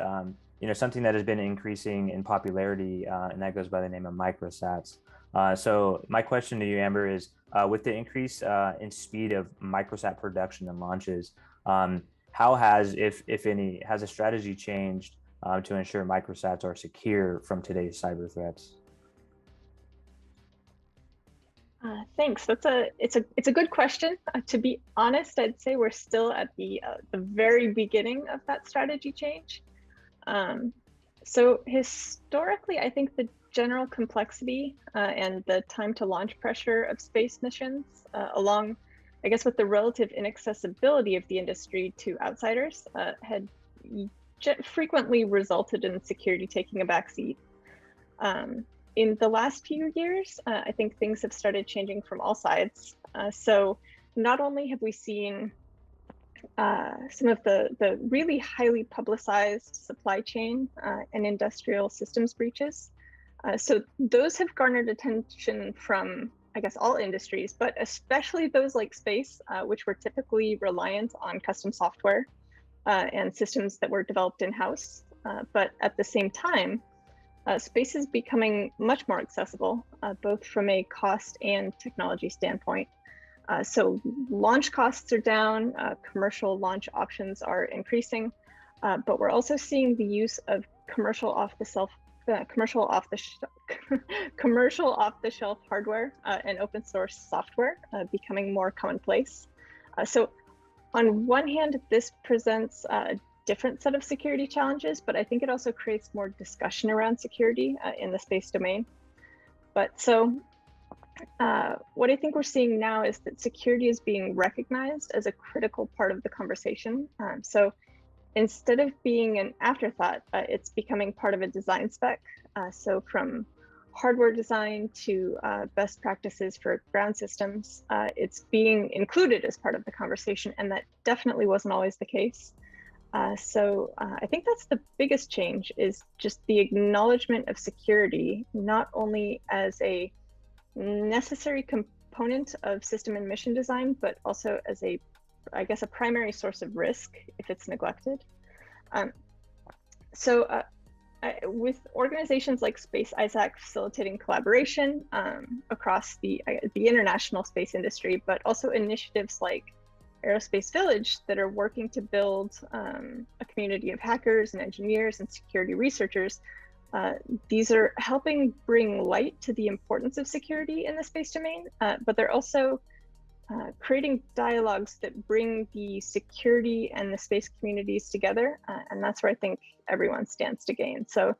something that has been increasing in popularity, and that goes by the name of microsats. So my question to you, Amber, is with the increase in speed of microsat production and launches, how has, if any, has a strategy changed to ensure microsats are secure from today's cyber threats? Thanks. It's a good question. To be honest, I'd say we're still at the very beginning of that strategy change. So historically, I think the general complexity and the time to launch pressure of space missions, along, I guess, with the relative inaccessibility of the industry to outsiders, had frequently resulted in security taking a backseat. In the last few years, I think things have started changing from all sides. So not only have we seen some of the really highly publicized supply chain and industrial systems breaches. So those have garnered attention from, I guess, all industries, but especially those like space, which were typically reliant on custom software and systems that were developed in-house. But at the same time, space is becoming much more accessible, both from a cost and technology standpoint. So launch costs are down, commercial launch options are increasing, but we're also seeing the use of commercial off-the-shelf hardware and open source software becoming more commonplace. So on one hand, this presents a different set of security challenges, but I think it also creates more discussion around security in the space domain. But so what I think we're seeing now is that security is being recognized as a critical part of the conversation. So instead of being an afterthought, it's becoming part of a design spec. So from hardware design to best practices for ground systems, it's being included as part of the conversation, and that definitely wasn't always the case. So I think that's the biggest change, is just the acknowledgement of security, not only as a necessary component of system and mission design, but also as a, I guess, a primary source of risk if it's neglected. With organizations like Space ISAC facilitating collaboration across the international space industry, but also initiatives like Aerospace Village that are working to build a community of hackers and engineers and security researchers, these are helping bring light to the importance of security in the space domain, but they're also creating dialogues that bring the security and the space communities together, and that's where I think everyone stands to gain. So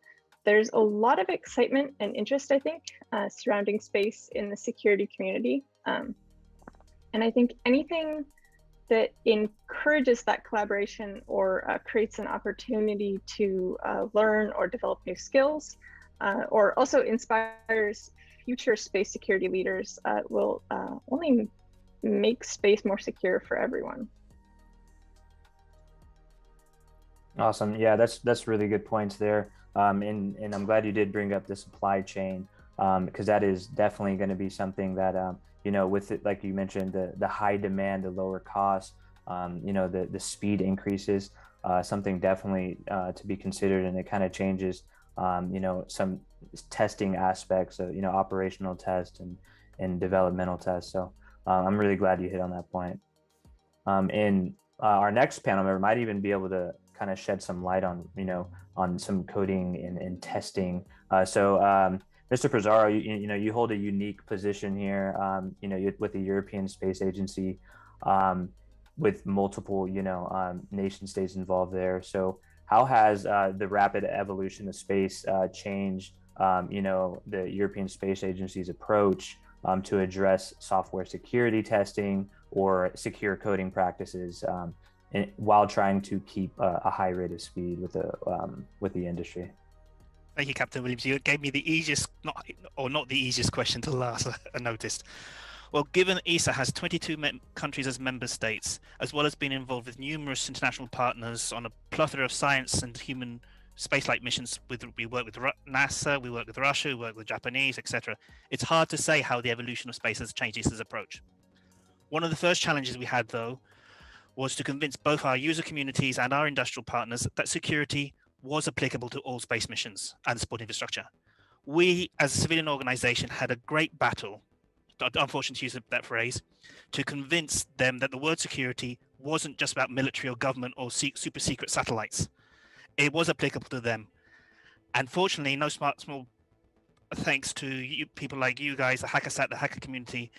there's a lot of excitement and interest, I think, surrounding space in the security community. And I think anything that encourages that collaboration or creates an opportunity to learn or develop new skills, or also inspires future space security leaders, will only make space more secure for everyone. Awesome. Yeah, that's really good points there. And I'm glad you did bring up the supply chain, because that is definitely going to be something that, you know, with it, like you mentioned, the high demand, the lower cost, you know, the speed increases, something definitely to be considered, and it kind of changes, you know, some testing aspects of, you know, operational tests and developmental tests. So I'm really glad you hit on that point. And our next panel member might even be able to kind of shed some light on, you know, on some coding and testing. Mr. Pizarro, you know, you hold a unique position here, you know, with the European Space Agency, with multiple, you know, nation states involved there. So how has the rapid evolution of space changed, you know, the European Space Agency's approach to address software security testing or secure coding practices, while trying to keep a high rate of speed with the industry? Thank you, Captain Williams. You gave me the easiest, not the easiest question to last, I noticed. Well, given ESA has 22 countries as member states, as well as being involved with numerous international partners on a plethora of science and human spaceflight missions, we work with NASA, we work with Russia, we work with Japanese, etc. It's hard to say how the evolution of space has changed ESA's approach. One of the first challenges we had, though, was to convince both our user communities and our industrial partners that security was applicable to all space missions and support infrastructure. We, as a civilian organization, had a great battle, unfortunately to use that phrase, to convince them that the word security wasn't just about military or government or super secret satellites. It was applicable to them. And fortunately, no small thanks to you, people like you guys, the HackerSat, the hacker community,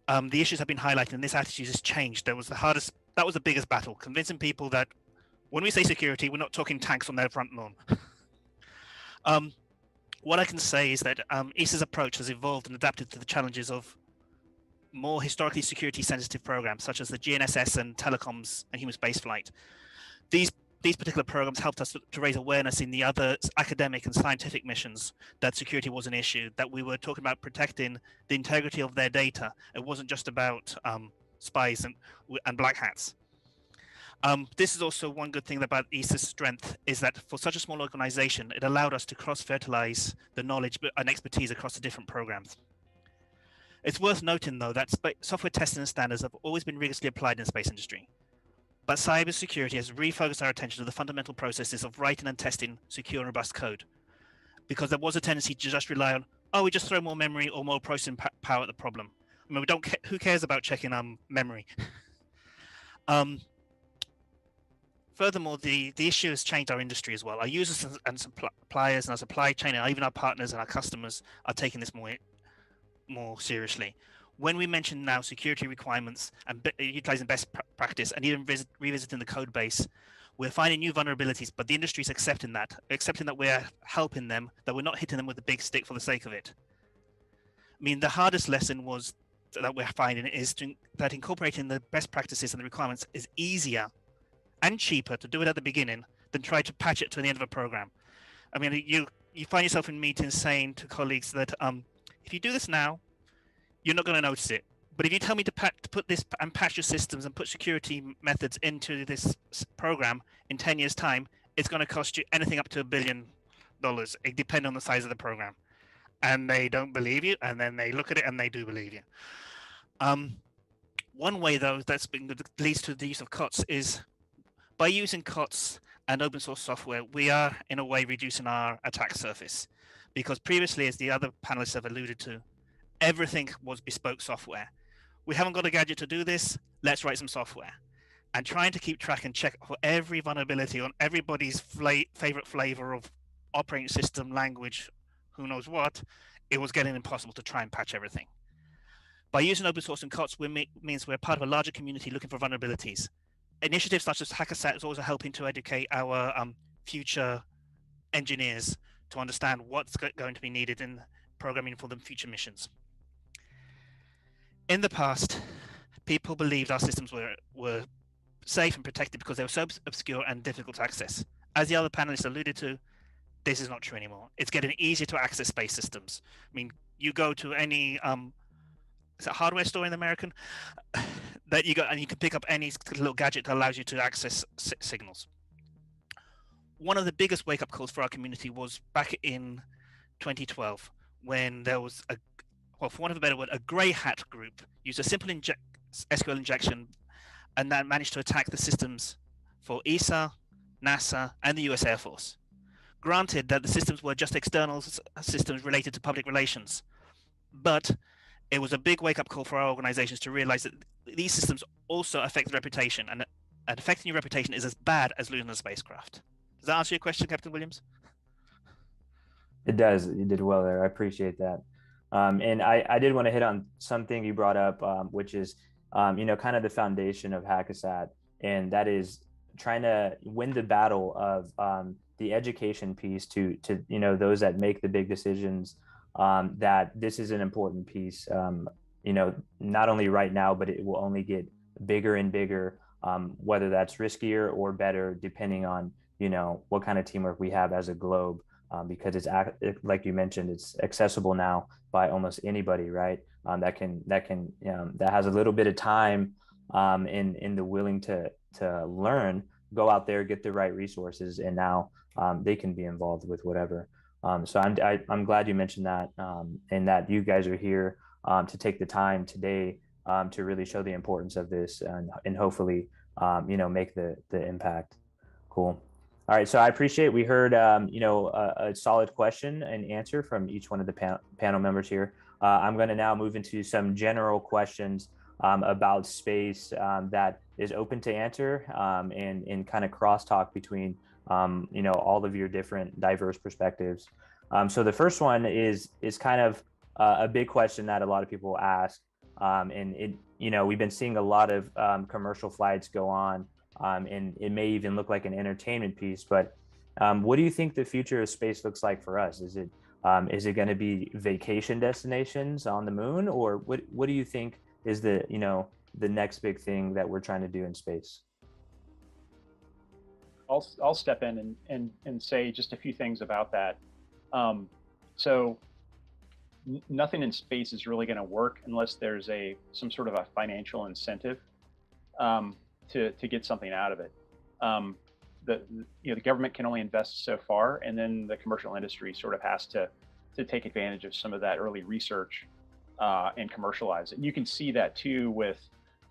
the issues have been highlighted and this attitude has changed. That was the biggest battle, convincing people that when we say security, we're not talking tanks on their front lawn. What I can say is that ESA's approach has evolved and adapted to the challenges of more historically security-sensitive programs, such as the GNSS and telecoms and human spaceflight. These particular programs helped us to raise awareness in the other academic and scientific missions that security was an issue, that we were talking about protecting the integrity of their data. It wasn't just about spies and black hats. This is also one good thing about ESA's strength, is that for such a small organization, it allowed us to cross-fertilize the knowledge and expertise across the different programs. It's worth noting, though, that software testing and standards have always been rigorously applied in the space industry. But cybersecurity has refocused our attention to the fundamental processes of writing and testing secure and robust code, because there was a tendency to just rely on, oh, we just throw more memory or more processing power at the problem. I mean, we don't. Who cares about checking memory? Furthermore, the issue has changed our industry as well. Our users and suppliers and our supply chain, and even our partners and our customers are taking this more seriously. When we mention now security requirements and utilizing best practice and even revisiting the code base, we're finding new vulnerabilities, but the industry is accepting that we're helping them, that we're not hitting them with a big stick for the sake of it. I mean, the hardest lesson that we're finding is that incorporating the best practices and the requirements is easier and cheaper to do it at the beginning than try to patch it to the end of a program. I mean, you find yourself in meetings saying to colleagues that if you do this now, you're not going to notice it. But if you tell me to put this and patch your systems and put security methods into this program in 10 years' time, it's going to cost you anything up to $1 billion, depending on the size of the program. And they don't believe you, and then they look at it and they do believe you. One way, though, leads to the use of COTS is by using COTS and open source software, we are in a way reducing our attack surface, because previously, as the other panelists have alluded to, everything was bespoke software. We haven't got a gadget to do this, let's write some software. And trying to keep track and check for every vulnerability on everybody's favorite flavor of operating system, language, who knows what, it was getting impossible to try and patch everything. By using open source and COTS, means we're part of a larger community looking for vulnerabilities. Initiatives such as HackerSat is also helping to educate our future engineers to understand what's going to be needed in programming for the future missions. In the past, people believed our systems were safe and protected because they were so obscure and difficult to access. As the other panelists alluded to, this is not true anymore. It's getting easier to access space systems. I mean, you go to any is it a hardware store in American that you go and you can pick up any little gadget that allows you to access signals. One of the biggest wake-up calls for our community was back in 2012 when there was well, for want of a better word, a grey hat group used a simple SQL injection and that managed to attack the systems for ESA, NASA, and the US Air Force. Granted that the systems were just external systems related to public relations, but it was a big wake-up call for our organizations to realize that these systems also affect reputation, and affecting your reputation is as bad as losing a spacecraft. Does that answer your question, Captain Williams? It does. You did well there. I appreciate that. And I did want to hit on something you brought up, which is, kind of the foundation of HackerSat, and that is trying to win the battle of the education piece to those that make the big decisions, that this is an important piece, not only right now, but it will only get bigger and bigger, whether that's riskier or better, depending on, what kind of teamwork we have as a globe. Because it's like you mentioned, it's accessible now by almost anybody, right? That has a little bit of time in the willing to learn, go out there, get the right resources, and now they can be involved with whatever. So I'm glad you mentioned that, and that you guys are here to take the time today to really show the importance of this and hopefully make the impact. Cool. All right, so I appreciate we heard a solid question and answer from each one of the panel members here. I'm going to now move into some general questions about space that is open to answer and kind of crosstalk between all of your different diverse perspectives. So the first one is kind of a big question that a lot of people ask, and we've been seeing a lot of commercial flights go on. And it may even look like an entertainment piece, but what do you think the future of space looks like for us? Is it going to be vacation destinations on the moon, or what do you think is the next big thing that we're trying to do in space? I'll step in and say just a few things about that. So nothing in space is really going to work unless there's some sort of a financial incentive to get something out of it. The government can only invest so far, and then the commercial industry sort of has to take advantage of some of that early research and commercialize it. And you can see that too with,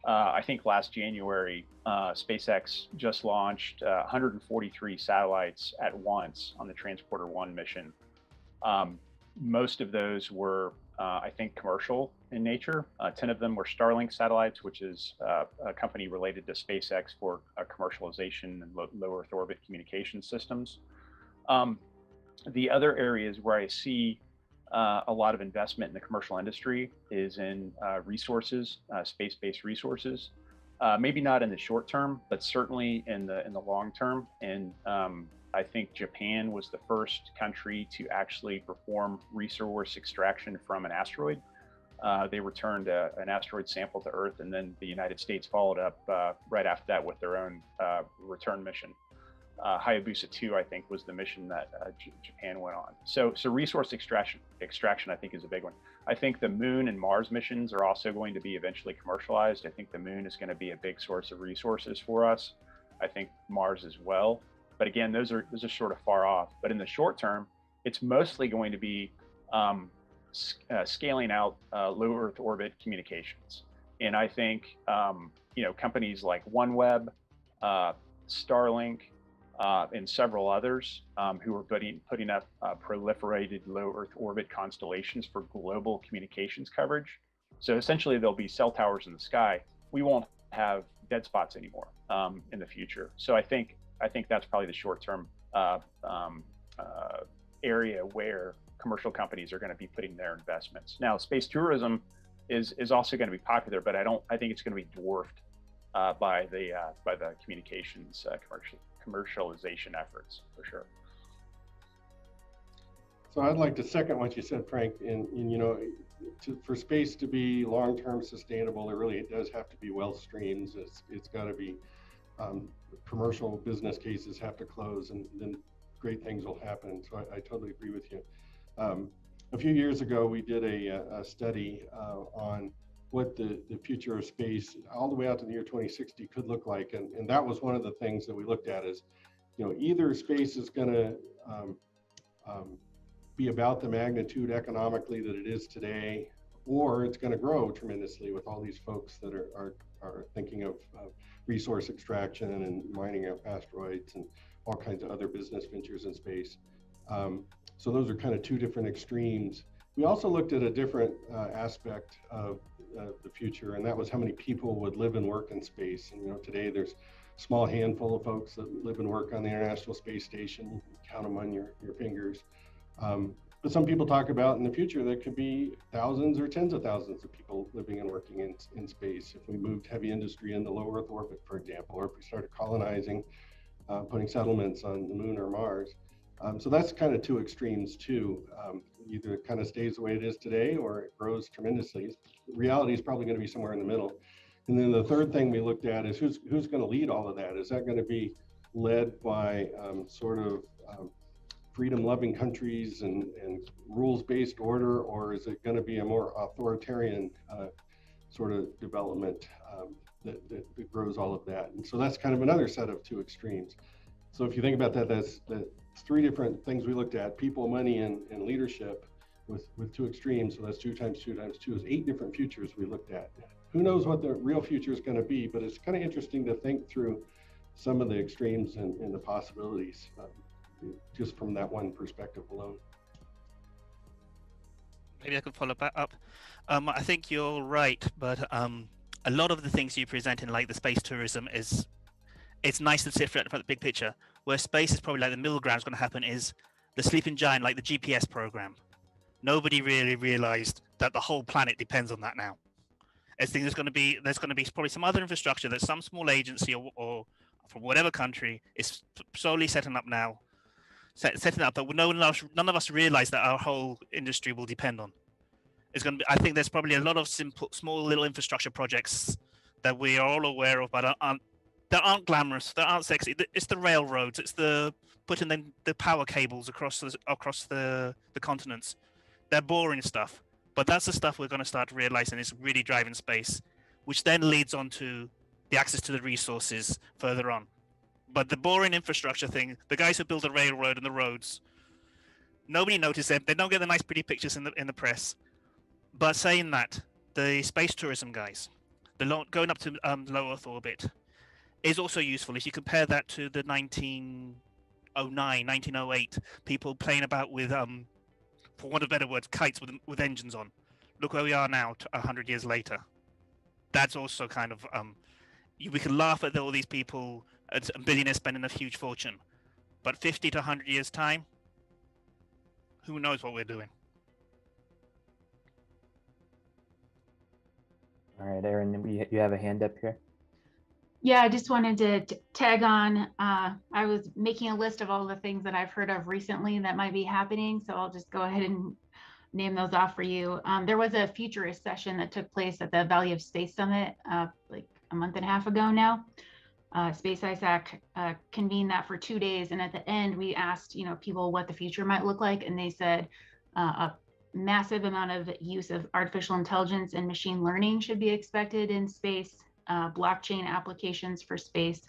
I think last January, SpaceX just launched 143 satellites at once on the Transporter-1 mission. Most of those were I think, commercial in nature. 10 of them were Starlink satellites, which is a company related to SpaceX for commercialization and low Earth orbit communication systems. The other areas where I see a lot of investment in the commercial industry is in resources, space-based resources. Maybe not in the short term, but certainly in the long term. And I think Japan was the first country to actually perform resource extraction from an asteroid. They returned an asteroid sample to Earth, and then the United States followed up right after that with their own return mission. Hayabusa 2, I think, was the mission that Japan went on. So resource extraction, I think, is a big one. I think the Moon and Mars missions are also going to be eventually commercialized. I think the Moon is going to be a big source of resources for us. I think Mars as well. But again, those are sort of far off. But in the short term, it's mostly going to be scaling out low Earth orbit communications. And I think companies like OneWeb, Starlink, and several others who are putting up proliferated low Earth orbit constellations for global communications coverage. So essentially, there'll be cell towers in the sky. We won't have dead spots anymore in the future. So I think that's probably the short-term area where commercial companies are going to be putting their investments. Now, space tourism is also going to be popular, but I think it's going to be dwarfed by the communications commercialization efforts, for sure. So I'd like to second what you said, Frank. And for space to be long-term sustainable, it does have to be wealth streams. It's got to be commercial business cases have to close, and then great things will happen. So I totally agree with you. A few years ago, we did a study on what the future of space all the way out to the year 2060 could look like. And that was one of the things that we looked at is, either space is going to be about the magnitude economically that it is today, or it's going to grow tremendously with all these folks that are thinking of resource extraction and mining of asteroids and all kinds of other business ventures in space. So those are kind of two different extremes. We also looked at a different aspect of the future, and that was how many people would live and work in space. And today there's a small handful of folks that live and work on the International Space Station. You can count them on your fingers. But some people talk about in the future there could be thousands or tens of thousands of people living and working in space if we moved heavy industry into low Earth orbit, for example, or if we started colonizing, putting settlements on the Moon or Mars. So that's kind of two extremes too. Either it kind of stays the way it is today or it grows tremendously. Reality is probably going to be somewhere in the middle. And then the third thing we looked at is who's going to lead all of that? Is that going to be led by freedom-loving countries and rules-based order, or is it going to be a more authoritarian sort of development that grows all of that? And so that's kind of another set of two extremes. So if you think about that, that's three different things we looked at: people, money, and leadership, with two extremes. So that's 2 times 2 times 2 is 8 different futures we looked at. Who knows what the real future is going to be, but it's kind of interesting to think through some of the extremes and the possibilities just from that one perspective alone. Maybe I could follow that up. I think you're right, but a lot of the things you present in like the space tourism it's nice to sit from the big picture. Where space is probably like the middle ground is going to happen is the sleeping giant, like the GPS program. Nobody really realized that the whole planet depends on that now. I think there's going to be probably some other infrastructure that some small agency or from whatever country is solely setting up now, setting up that none of us realize that our whole industry will depend on. It's going to be, I think there's probably a lot of simple, small little infrastructure projects that we are all aware of, but that aren't glamorous, that aren't sexy. It's the railroads, it's the putting the power cables across the continents. They're boring stuff, but that's the stuff we're going to start realizing is really driving space, which then leads on to the access to the resources further on. But the boring infrastructure thing, the guys who build the railroad and the roads, nobody noticed them. They don't get the nice pretty pictures in the press. But saying that, the space tourism guys, going up to low Earth orbit, is also useful. If you compare that to the 1909, 1908 people playing about with, for want of better words, kites with engines on. look where we are now, 100 years later. That's also kind of we can laugh at all these people, billionaires spending a huge fortune, but 50 to 100 years time, who knows what we're doing? All right, Aaron, you have a hand up here. Yeah, I just wanted to tag on. I was making a list of all the things that I've heard of recently that might be happening, so I'll just go ahead and name those off for you. There was a futurist session that took place at the Valley of Space Summit like a month and a half ago now. Space ISAC convened that for 2 days, and at the end we asked people what the future might look like, and they said a massive amount of use of artificial intelligence and machine learning should be expected in space, blockchain applications for space.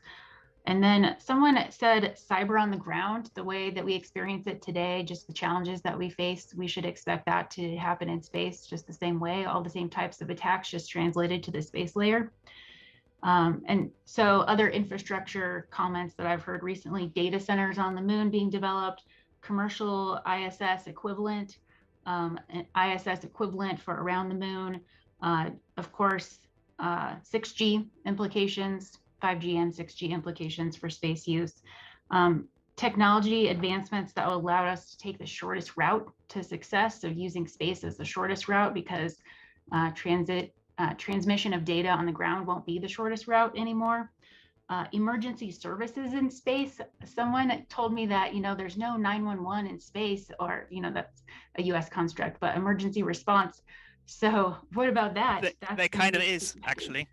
And then someone said cyber on the ground, the way that we experience it today, just the challenges that we face, we should expect that to happen in space just the same way, all the same types of attacks just translated to the space layer. And so other infrastructure comments that I've heard recently, data centers on the moon being developed, commercial ISS equivalent, ISS equivalent for around the moon, of course, 6G implications, 5G and 6G implications for space use, technology advancements that will allow us to take the shortest route to success, so using space as the shortest route because transmission of data on the ground won't be the shortest route anymore. Emergency services in space. Someone told me that, there's no 911 in space, or, that's a US construct, but emergency response. So what about that? There kind of is, actually.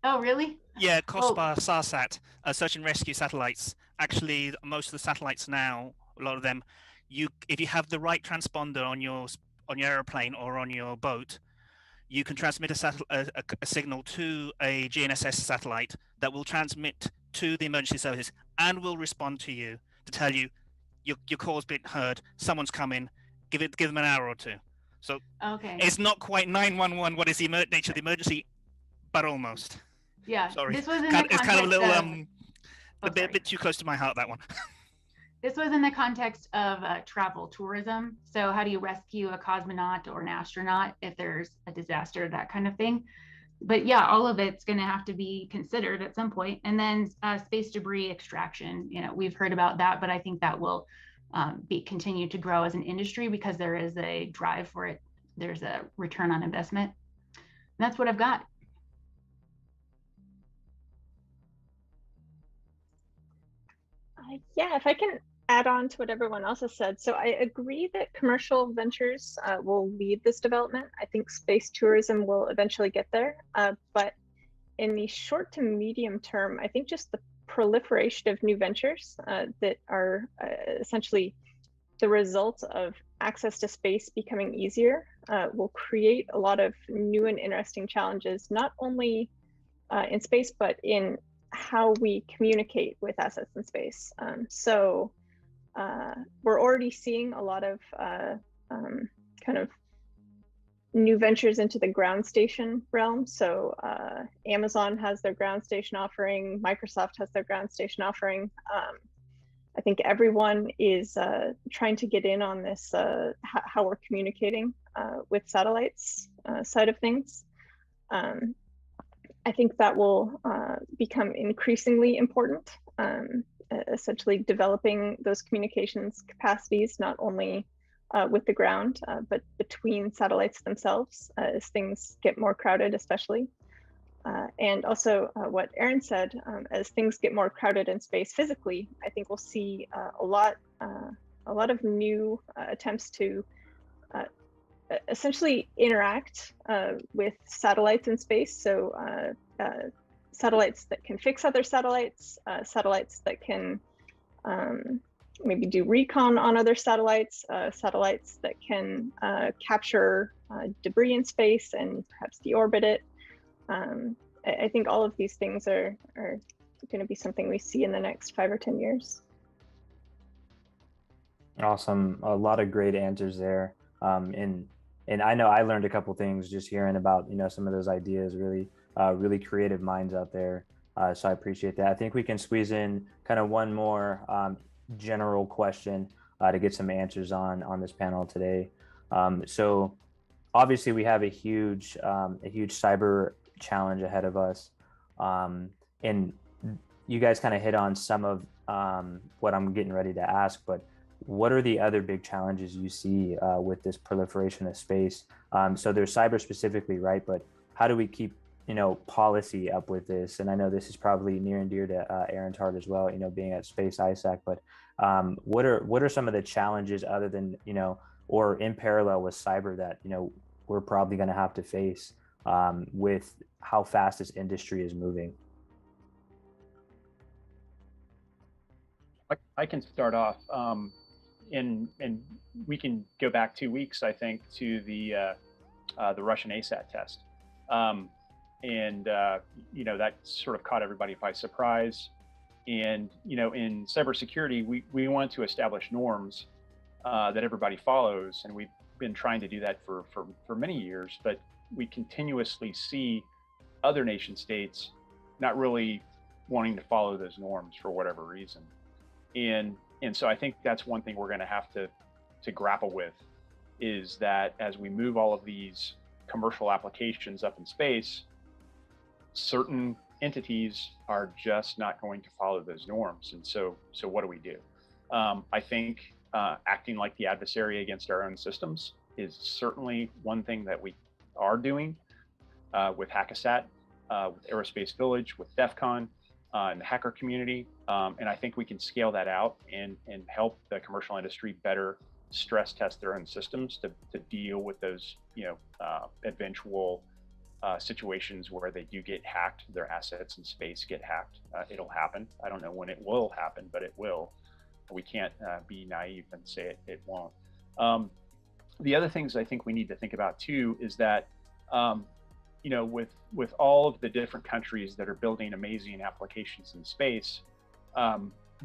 Oh, really? Yeah, COSPA, SARSAT, search and rescue satellites. Actually, most of the satellites now, a lot of them, if you have the right transponder on your airplane or on your boat, you can transmit a signal to a GNSS satellite that will transmit to the emergency services and will respond to you to tell you your call's been heard, someone's coming, give them an hour or two. So okay, it's not quite 911. What is the nature of the emergency, but almost. Yeah. Sorry. This was in It's kind of a little a bit too close to my heart, that one. This was in the context of travel tourism. So how do you rescue a cosmonaut or an astronaut if there's a disaster, that kind of thing. But yeah, all of it's going to have to be considered at some point. And then space debris extraction, we've heard about that, but I think that will continue to grow as an industry because there is a drive for it. There's a return on investment. And that's what I've got. Yeah, if I can add on to what everyone else has said. So I agree that commercial ventures will lead this development. I think space tourism will eventually get there. But in the short to medium term, I think just the proliferation of new ventures that are essentially the result of access to space becoming easier will create a lot of new and interesting challenges, not only in space, but in how we communicate with assets in space. So we're already seeing a lot of kind of new ventures into the ground station realm. So Amazon has their ground station offering, Microsoft has their ground station offering. I think everyone is trying to get in on this, how we're communicating with satellites side of things. I think that will become increasingly important, essentially developing those communications capacities, not only with the ground, but between satellites themselves as things get more crowded, especially. And also what Aaron said, as things get more crowded in space physically, I think we'll see a lot of new attempts to essentially interact with satellites in space. So satellites that can fix other satellites, satellites that can maybe do recon on other satellites, satellites that can capture debris in space and perhaps deorbit it. I think all of these things are going to be something we see in the next 5 or 10 years. Awesome. A lot of great answers there. And I know I learned a couple things just hearing about, some of those ideas, really creative minds out there. So I appreciate that. I think we can squeeze in kind of one more general question to get some answers on this panel today. So obviously we have a huge cyber challenge ahead of us. And you guys kind of hit on some of what I'm getting ready to ask, but what are the other big challenges you see with this proliferation of space? So there's cyber specifically, right? But how do we keep, policy up with this? And I know this is probably near and dear to Aaron's heart as well, being at Space ISAC, but what are some of the challenges other than, or in parallel with cyber that, we're probably going to have to face with how fast this industry is moving? I can start off, and we can go back 2 weeks, I think, to the Russian ASAT test, and that sort of caught everybody by surprise. And in cybersecurity, we want to establish norms that everybody follows, and we've been trying to do that for many years. But we continuously see other nation states not really wanting to follow those norms for whatever reason. And so I think that's one thing we're going to have to grapple with, is that as we move all of these commercial applications up in space, certain entities are just not going to follow those norms. And so what do we do? I think acting like the adversary against our own systems is certainly one thing that we are doing with HACASAT, with Aerospace Village, with DEF CON, and the hacker community. And I think we can scale that out and help the commercial industry better stress test their own systems to deal with those, eventual situations where they do get hacked, their assets in space get hacked. It'll happen. I don't know when it will happen, but it will. We can't be naive and say it won't. The other things I think we need to think about too is that with all of the different countries that are building amazing applications in space,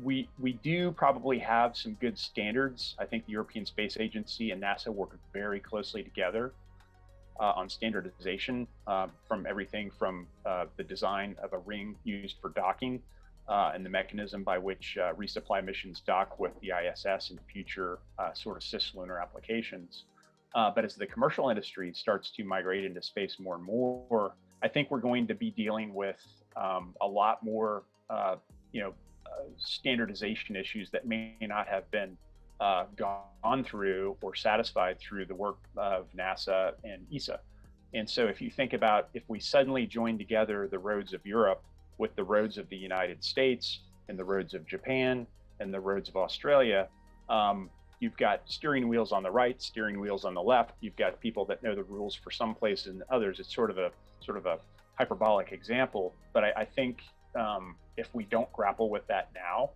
we do probably have some good standards. I think the European Space Agency and NASA work very closely together on standardization, from everything from the design of a ring used for docking and the mechanism by which resupply missions dock with the ISS and future sort of cislunar applications. But as the commercial industry starts to migrate into space more and more, I think we're going to be dealing with a lot more, standardization issues that may not have been gone through or satisfied through the work of NASA and ESA. And so if you think about, if we suddenly join together the roads of Europe with the roads of the United States and the roads of Japan and the roads of Australia, you've got steering wheels on the right, steering wheels on the left. You've got people that know the rules for some places and others. It's sort of a hyperbolic example, but I think if we don't grapple with that now,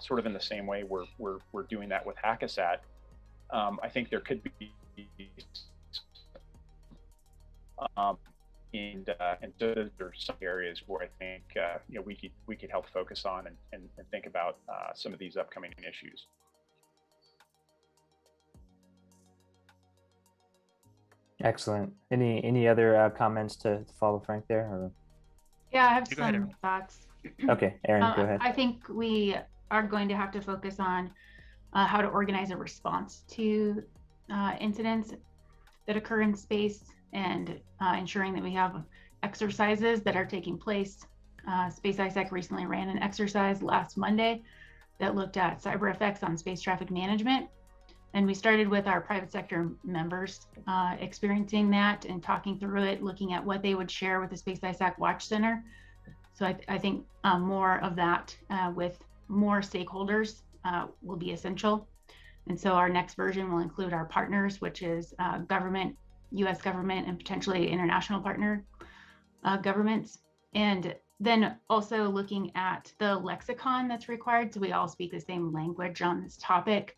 sort of in the same way we're doing that with HACASAT, I think there could be, and so those are some areas where I think we could help focus on and think about some of these upcoming issues. Excellent. Any other comments to follow Frank there? Or? Yeah, I have some thoughts. Okay, Aaron, go ahead. I think we are going to have to focus on how to organize a response to incidents that occur in space, and ensuring that we have exercises that are taking place. Space ISAC recently ran an exercise last Monday that looked at cyber effects on space traffic management. And we started with our private sector members experiencing that and talking through it, looking at what they would share with the Space ISAC Watch Center. So I think more of that with more stakeholders will be essential. And so our next version will include our partners, which is government, US government, and potentially international partner governments. And then also looking at the lexicon that's required, so we all speak the same language on this topic.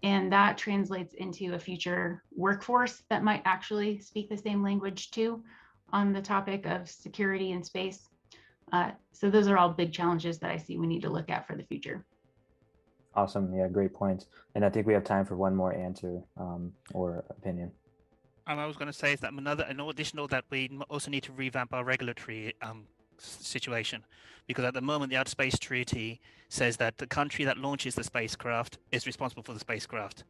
And that translates into a future workforce that might actually speak the same language too on the topic of security in space. So those are all big challenges that I see we need to look at for the future. Awesome. Yeah, great points. And I think we have time for one more answer or opinion. I was going to say is that additional that we also need to revamp our regulatory situation, because at the moment the Outer Space Treaty says that the country that launches the spacecraft is responsible for the spacecraft,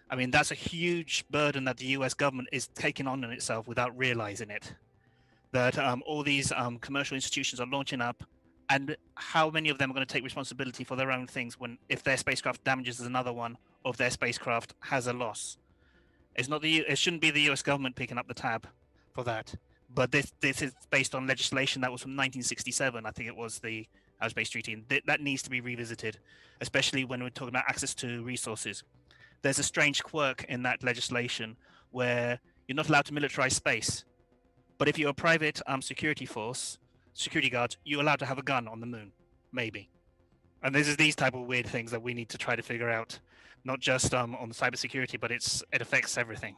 I mean, that's a huge burden that the US government is taking on itself without realizing it. That all these commercial institutions are launching up, and how many of them are going to take responsibility for their own things if their spacecraft damages another one, or if their spacecraft has a loss? It shouldn't be the US government picking up the tab for that. But this is based on legislation that was from 1967. I think it was the Aerospace Treaty, and that needs to be revisited, especially when we're talking about access to resources. There's a strange quirk in that legislation where you're not allowed to militarize space, but if you're a private security force, security guards, you're allowed to have a gun on the moon, maybe. And this is these type of weird things that we need to try to figure out, not just on cybersecurity, but it affects everything.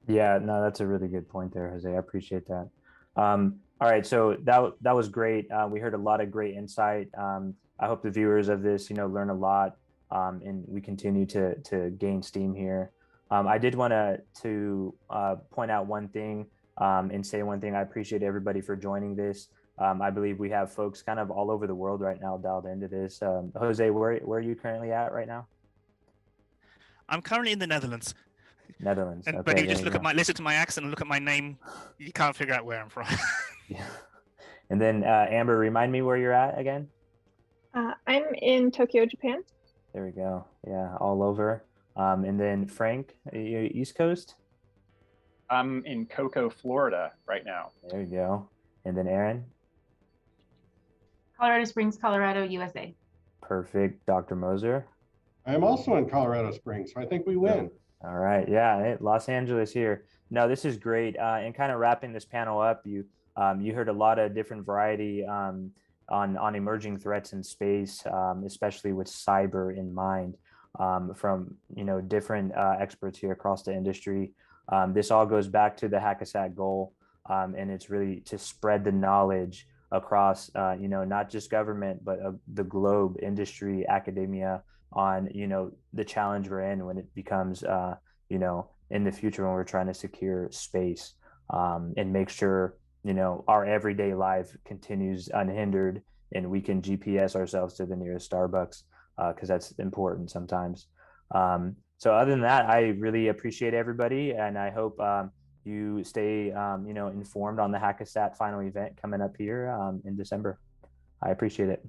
Yeah, no, that's a really good point there, Jose. I appreciate that. All right, so that was great. We heard a lot of great insight. I hope the viewers of this, learn a lot, and we continue to gain steam here. I did want to point out one thing and say one thing. I appreciate everybody for joining this. I believe we have folks kind of all over the world right now dialed into this. Jose, where are you currently at right now? I'm currently in the Netherlands. Netherlands. And, okay, but if you just listen to my accent and look at my name, you can't figure out where I'm from. Yeah. And then Amber, remind me where you're at again. I'm in Tokyo, Japan. There we go. Yeah, all over. And then Frank, are you East Coast? I'm in Cocoa, Florida right now. There you go. And then Aaron? Colorado Springs, Colorado, USA. Perfect. Dr. Moser? I'm also in Colorado Springs, so I think we win. All right. Yeah, Los Angeles here. No, this is great. And kind of wrapping this panel up, you heard a lot of different variety on emerging threats in space, especially with cyber in mind, from different experts here across the industry. This all goes back to the HACCASAT goal, and it's really to spread the knowledge across not just government but the globe, industry, academia, on the challenge we're in when it becomes in the future when we're trying to secure space, and make sure our everyday life continues unhindered and we can GPS ourselves to the nearest Starbucks, because that's important sometimes. So other than that, I really appreciate everybody, and I hope you stay informed on the HACCASAT final event coming up here in December. I appreciate it.